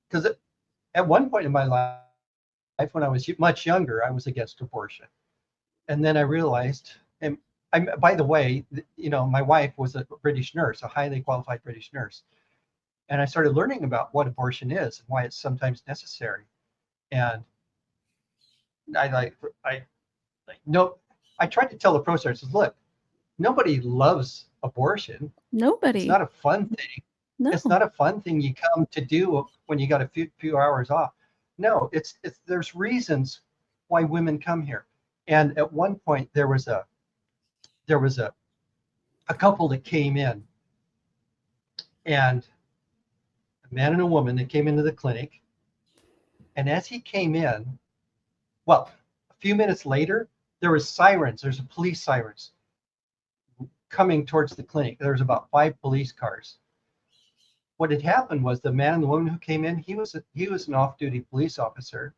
Because at one point in my life, when I was much younger, I was against abortion. And then I realized, and by the way, my wife was a British nurse, a highly qualified British nurse. And I started learning about what abortion is and why it's sometimes necessary. And I tried to tell the protesters, look, nobody loves abortion. Nobody. It's not a fun thing. No. It's not a fun thing you come to do when you got a few hours off. No, it's there's reasons why women come here. And at one point there was a couple that came in, and a man and a woman that came into the clinic. And as he came in, well, a few minutes later, there was sirens. There's a police sirens coming towards the clinic. There was about 5 police cars. What had happened was the man and the woman who came in, he was an off-duty police officer,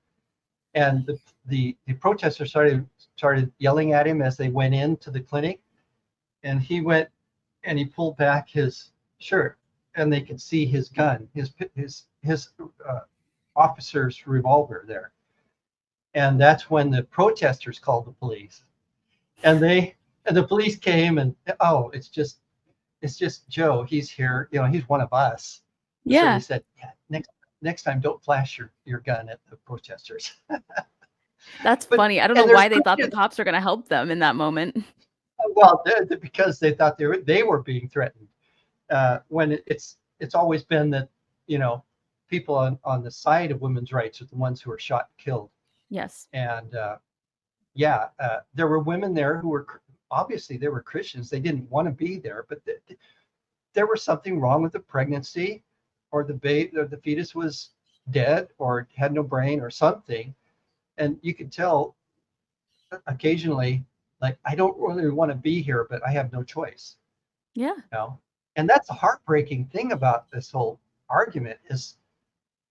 and the protesters started yelling at him as they went into the clinic, and he went and he pulled back his shirt, and they could see his gun, his officer's revolver there. And that's when the protesters called the police, and the police came, and it's just Joe. He's here. He's one of us. Yeah. So he said, yeah, next time, don't flash your gun at the protesters. That's funny. I don't know why they thought the cops were going to help them in that moment. Well, because they thought they were being threatened. When it's always been that, people on the side of women's rights are the ones who were shot and killed. Yes. And there were women there who were obviously they were Christians. They didn't want to be there, but there was something wrong with the pregnancy, or the baby, or the fetus was dead, or had no brain, or something. And you could tell occasionally, like, I don't really want to be here, but I have no choice. Yeah. You know? And that's a heartbreaking thing about this whole argument is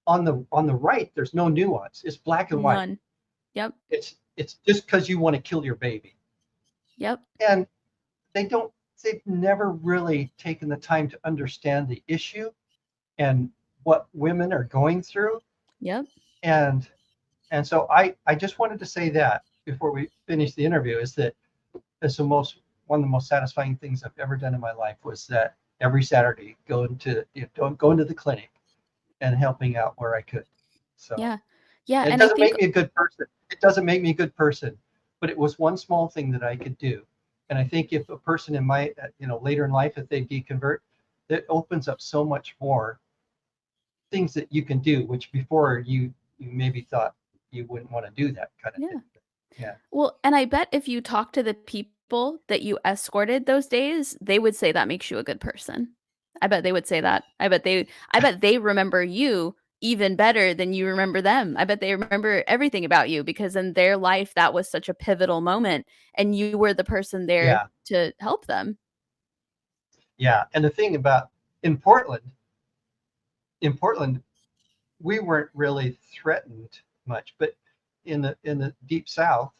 on the right, there's no nuance. It's black and white. None. Yep. It's just because you want to kill your baby. Yep. And they've never really taken the time to understand the issue and what women are going through. Yep. And so I just wanted to say that before we finish the interview, is that it's one of the most satisfying things I've ever done in my life was that every Saturday going to the clinic and helping out where I could. So Yeah. Yeah. it And I doesn't think make me a good person. It doesn't make me a good person, but it was one small thing that I could do. And I think if a person in my, later in life, if they deconvert, it opens up so much more things that you can do, which before you maybe thought you wouldn't want to do that kind of yeah. thing. Yeah. Well, and I bet if you talk to the people that you escorted those days, they would say that makes you a good person. I bet they would say that. I bet they remember you even better than you remember them. I bet they remember everything about you because in their life that was such a pivotal moment and you were the person there Yeah. to help them. Yeah. And the thing about in Portland, we weren't really threatened much, but in the deep South,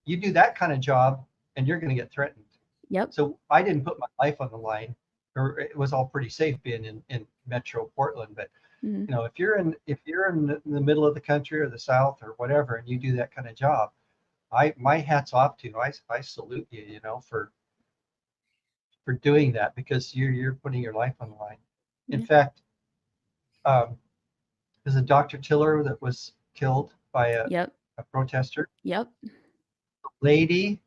you do that kind of job and you're going to get threatened. Yep. So I didn't put my life on the line, or it was all pretty safe being in Metro Portland. But Hmm. if you're in the middle of the country or the South or whatever, and you do that kind of job, my hat's off to you. I salute you, for doing that, because you're putting your life on the line. In Yeah. fact, there's a Dr. Tiller that was killed by Yep. a protester. Yep. Lady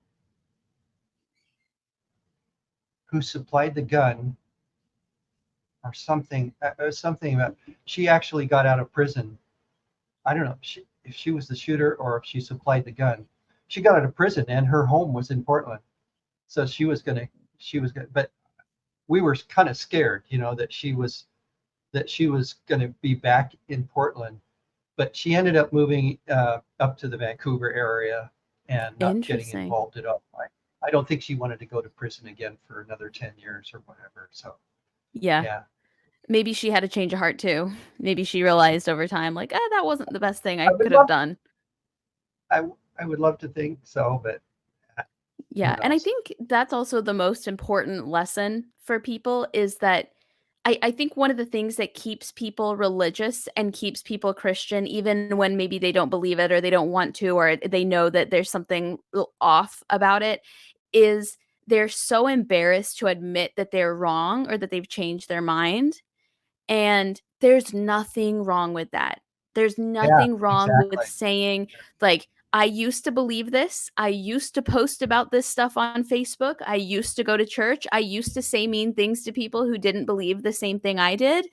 who supplied the gun or something, something about, she actually got out of prison. I don't know if she was the shooter or if she supplied the gun. She got out of prison and her home was in Portland. So she was gonna, but we were kind of scared, that she was gonna be back in Portland. But she ended up moving up to the Vancouver area and not getting Interesting. involved at all. I don't think she wanted to go to prison again for another 10 years or whatever. So Yeah. yeah, Maybe she had a change of heart too. Maybe she realized over time, like, that wasn't the best thing I I would could have love done. I I would love to think so, but who Yeah, and I knows? think that's also the most important lesson for people is that I think one of the things that keeps people religious and keeps people Christian, even when maybe they don't believe it or they don't want to, or they know that there's something off about it, is they're so embarrassed to admit that they're wrong or that they've changed their mind. And there's nothing wrong with that. There's Yeah, nothing wrong with exactly. saying, like, I used to believe this. I used to post about this stuff on Facebook. I used to go to church. I used to say mean things to people who didn't believe the same thing I did.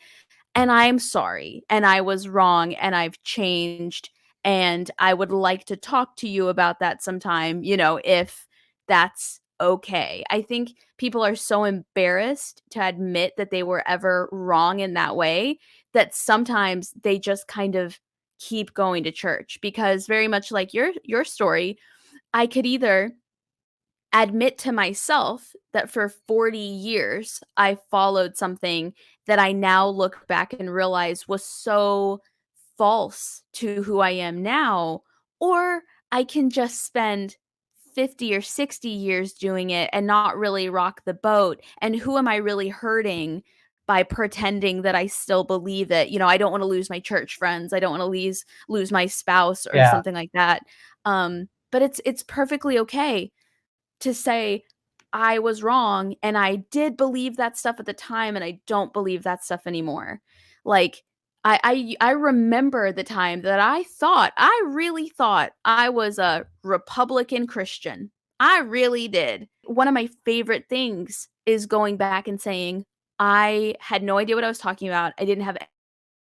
And I'm sorry. And I was wrong. And I've changed. And I would like to talk to you about that sometime, if that's okay. I think people are so embarrassed to admit that they were ever wrong in that way that sometimes they just kind of keep going to church because very much like your story, I could either admit to myself that for 40 years I followed something that I now look back and realize was so false to who I am now, or I can just spend 50 or 60 years doing it and not really rock the boat. And who am I really hurting by pretending that I still believe it? I don't want to lose my church friends. I don't want to lose my spouse or Yeah, something like that. But it's perfectly okay to say I was wrong and I did believe that stuff at the time and I don't believe that stuff anymore. Like I remember the time that I really thought I was a Republican Christian. I really did. One of my favorite things is going back and saying I had no idea what I was talking about. I didn't have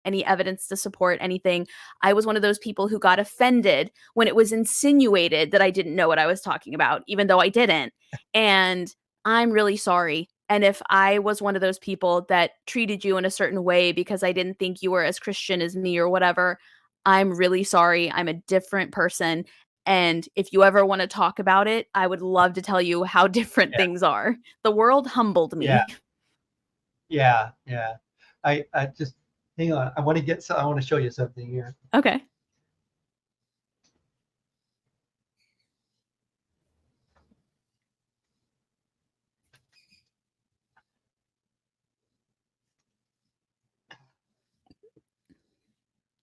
any evidence to support anything. I was one of those people who got offended when it was insinuated that I didn't know what I was talking about, even though I didn't. And I'm really sorry. And if I was one of those people that treated you in a certain way because I didn't think you were as Christian as me or whatever, I'm really sorry. I'm a different person. And if you ever want to talk about it, I would love to tell you how different Yeah. things are. The world humbled me. Yeah. I just hang on. I want to show you something here. Okay.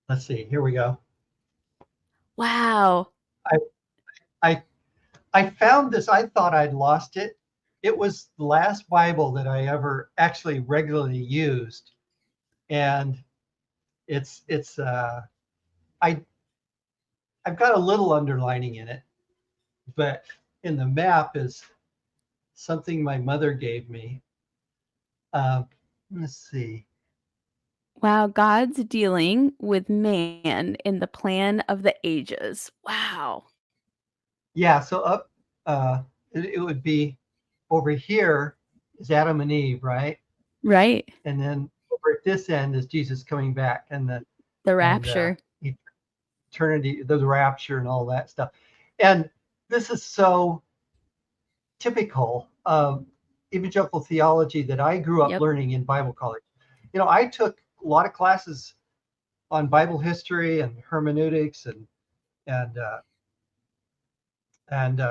Let's see. Here we go. Wow. I found this. I thought I'd lost it. It was the last Bible that I ever actually regularly used, and I I've got a little underlining in it, but in the map is something my mother gave me. Let's see. Wow, God's dealing with man in the plan of the ages. Wow. Yeah, so up it would be over here is Adam and Eve, right? Right. And then over at this end is Jesus coming back and The and rapture. eternity, the rapture and all that stuff. And this is so typical of evangelical theology that I grew up Yep. learning in Bible college. You know, I took a lot of classes on Bible history and hermeneutics and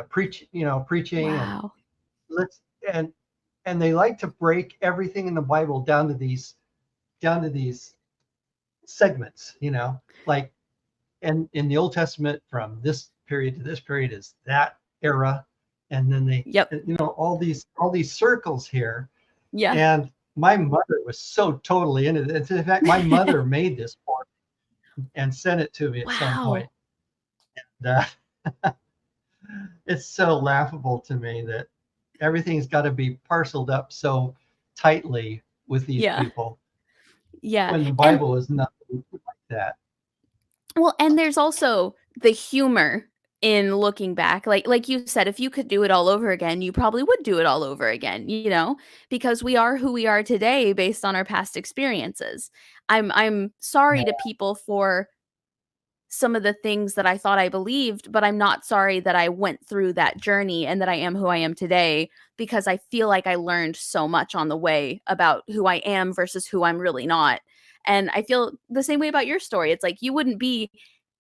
preaching Wow. let's and and they like to break everything in the Bible down to these segments, like and in the Old Testament from this period to this period is that era, and then they Yep. all these circles here. Yeah. And my mother was so totally into it. In fact, my mother made this for me and sent it to me at some point. Wow. And, it's so laughable to me that everything's got to be parceled up so tightly with these Yeah. people Yeah. when the And Bible is nothing like that. well, and there's also the humor in looking back. Like you said, if you could do it all over again, you probably would do it all over again, because we are who we are today based on our past experiences. I'm sorry to people for some of the things that I thought I believed, but I'm not sorry that I went through that journey and that I am who I am today, because I feel like I learned so much on the way about who I am versus who I'm really not. And I feel the same way about your story. It's like you wouldn't be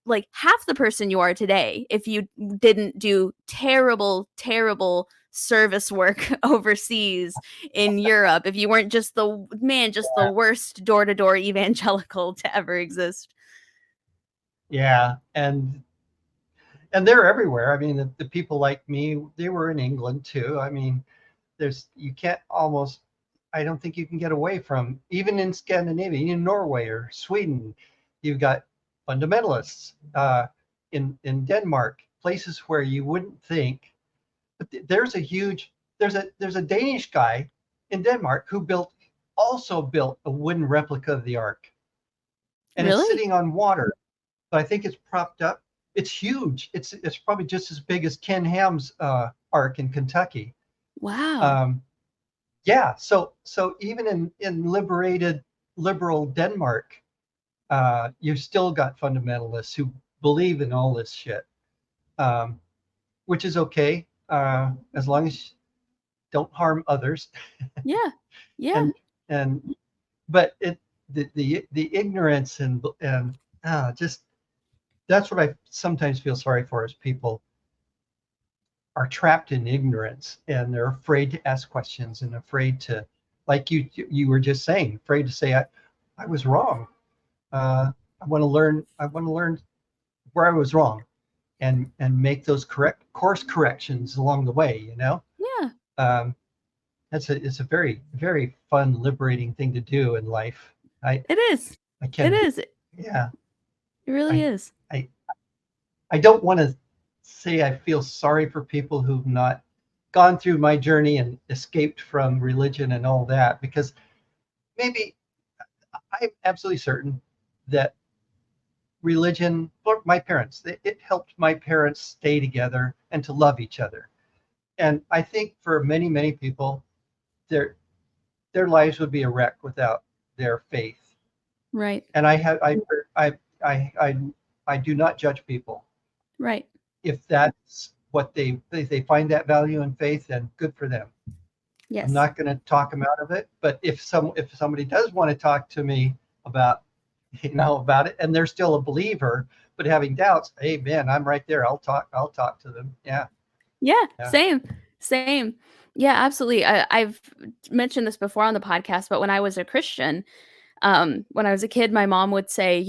like half the person you are today if you didn't do terrible, terrible service work overseas in Europe, if you weren't just the worst door-to-door evangelical to ever exist. Yeah, and they're everywhere. I mean, the people like me, they were in England too. I mean, you can't almost, I don't think you can get away from, even in Scandinavia, in Norway or Sweden, you've got fundamentalists. In Denmark, places where you wouldn't think. But there's a Danish guy in Denmark who also built a wooden replica of the Ark, and it's Really? sitting on water. But I think it's propped up. It's huge. It's probably just as big as Ken Ham's Ark in Kentucky. Wow. Um, yeah. So even in liberated liberal Denmark, you've still got fundamentalists who believe in all this shit, which is okay as long as you don't harm others. Yeah. Yeah. and and but the ignorance and just that's what I sometimes feel sorry for, is people are trapped in ignorance and they're afraid to ask questions and afraid to, like you were just saying, afraid to say I was wrong. I want to learn. I want to learn where I was wrong and make those course corrections along the way. Yeah. Um, it's a very very fun, liberating thing to do in life. I It is. I It can is. It yeah. really I is. I I don't want to say I feel sorry for people who've not gone through my journey and escaped from religion and all that, because maybe I'm absolutely certain that religion, or my parents, it helped my parents stay together and to love each other. And I think for many, many people, their lives would be a wreck without their faith. Right. And I do not judge people. Right. If that's what they find that value in faith, then good for them. Yes. I'm not going to talk them out of it, but if somebody does want to talk to me about about it, and they're still a believer but having doubts, hey man, I'm right there. I'll talk to them. Yeah. Yeah, Yeah. same. Yeah, absolutely. I've mentioned this before on the podcast, but when I was a Christian, when I was a kid, my mom would say,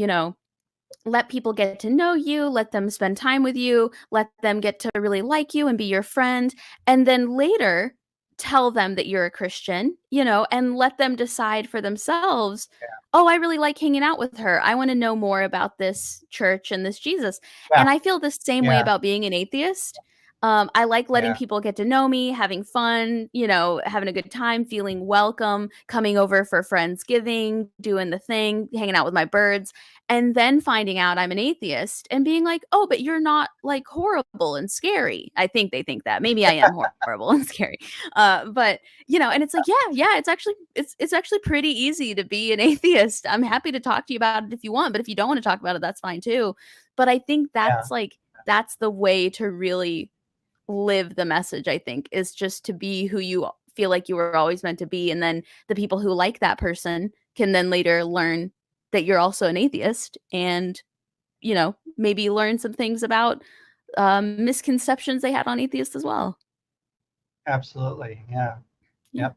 let people get to know you, let them spend time with you, let them get to really like you and be your friend, and then later tell them that you're a Christian, and let them decide for themselves, oh, I really like hanging out with her. I want to know more about this church and this Jesus. Yeah. And I feel the same way Yeah. about being an atheist. I like letting Yeah. people get to know me, having fun, having a good time, feeling welcome, coming over for Friendsgiving, doing the thing, hanging out with my birds, and then finding out I'm an atheist and being like, oh, but you're not like horrible and scary. I think they think that maybe I am horrible and scary. But and it's like, yeah, it's actually pretty easy to be an atheist. I'm happy to talk to you about it if you want, but if you don't want to talk about it, that's fine too. But I think Yeah. that's the way to really live the message, I think, is just to be who you feel like you were always meant to be. And then the people who like that person can then later learn that you're also an atheist and, maybe learn some things about misconceptions they had on atheists as well. Absolutely. Yeah. Yeah, Yep.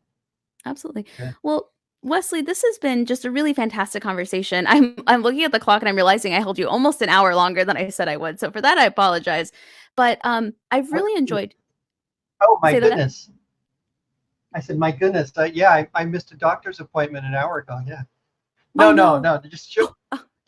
absolutely. Good. Well, Wesley, this has been just a really fantastic conversation. I'm looking at the clock and I'm realizing I held you almost an hour longer than I said I would. So for that, I apologize. But I've really enjoyed. Oh my Say that. goodness. I said, my goodness. Yeah, I missed a doctor's appointment an hour ago. Yeah. Oh No. no. Just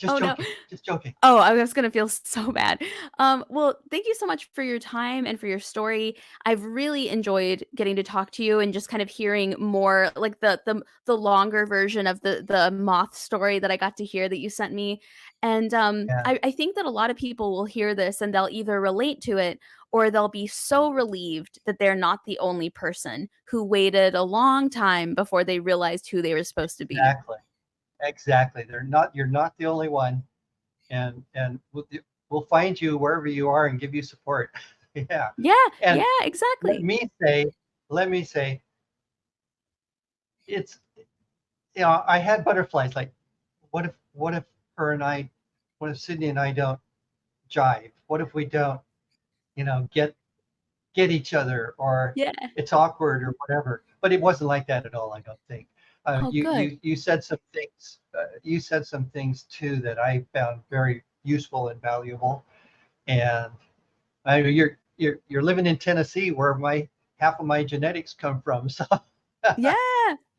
Oh no. joking. Just joking. Oh, I was gonna feel so bad. Well, thank you so much for your time and for your story. I've really enjoyed getting to talk to you and just kind of hearing more, like the longer version of the moth story that I got to hear that you sent me. And Yeah. I think that a lot of people will hear this and they'll either relate to it or they'll be so relieved that they're not the only person who waited a long time before they realized who they were supposed to be. Exactly. You're not the only one. And we'll find you wherever you are and give you support. Yeah. Yeah, And yeah, let exactly. me say, it's, I had butterflies. Like, what if her and I, what if Sydney and I don't jive? What if we don't, get each other, or Yeah. it's awkward or whatever? But it wasn't like that at all, I don't think. Oh, good. You said some things. You said some things too that I found very useful and valuable. And I know you're living in Tennessee, where my half of my genetics come from. So Yeah.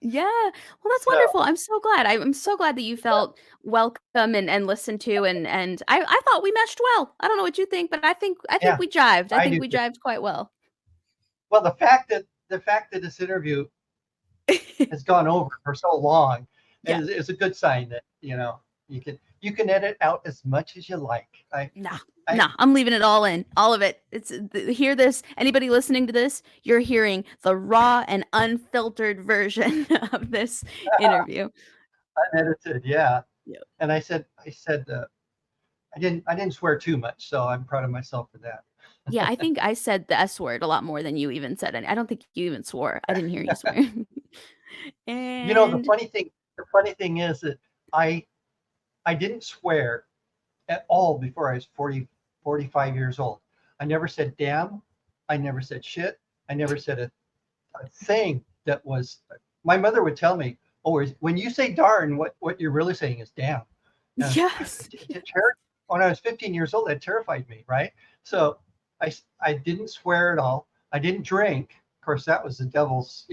Yeah. Well, that's so wonderful. I'm so glad. I'm so glad that you felt welcome and listened to and I thought we meshed well. I don't know what you think, but I think yeah, we jived. I I think do we too. jived quite well. Well, the fact that this interview has gone over for so long Yeah. is a good sign that you can edit out as much as you like. Nah. I Nah, I'm leaving it all in. All of it. Hear this. Anybody listening to this, you're hearing the raw and unfiltered version of this interview. unedited, yeah. Yeah. And I said I didn't swear too much, so I'm proud of myself for that. Yeah, I think I said the S word a lot more than you even said, and I don't think you even swore. I didn't hear you swear. The And funny thing is that I I didn't swear at all before I was 45 years old. I never said damn. I never said shit. I never said a thing that was. My mother would tell me, "Oh, when you say darn, what you're really saying is damn." And yes. when I was 15 years old, that terrified me, right? So I didn't swear at all. I didn't drink. Of course, that was the devil's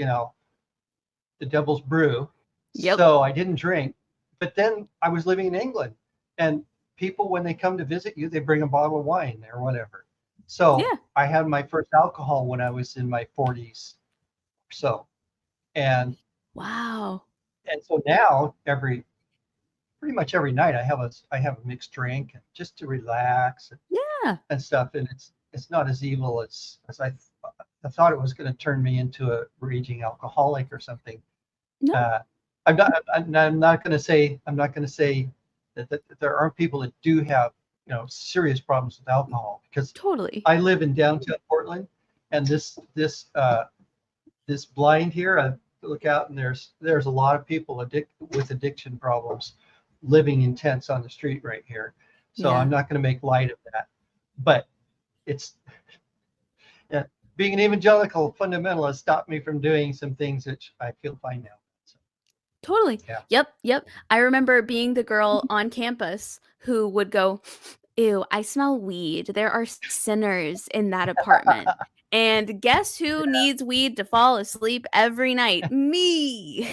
brew. Yep. So I didn't drink. But then I was living in England, and people, when they come to visit you, they bring a bottle of wine or whatever. So Yeah. I had my first alcohol when I was in my 40s or so. And Wow. and so now pretty much every night I have a mixed drink just to relax Yeah. and stuff. And it's not as evil as I thought it was going to turn me into a raging alcoholic or something. No. I'm not going to say that there aren't people that do have serious problems with alcohol, because Totally. I live in downtown Portland, and this blind here, I look out and there's a lot of people with addiction problems living in tents on the street right here. So Yeah. I'm not going to make light of that, but it's being an evangelical fundamentalist stopped me from doing some things that I feel fine now. So, Totally. yeah. Yep. I remember being the girl on campus who would go, ew, I smell weed. There are sinners in that apartment. And guess who needs weed to fall asleep every night? Me.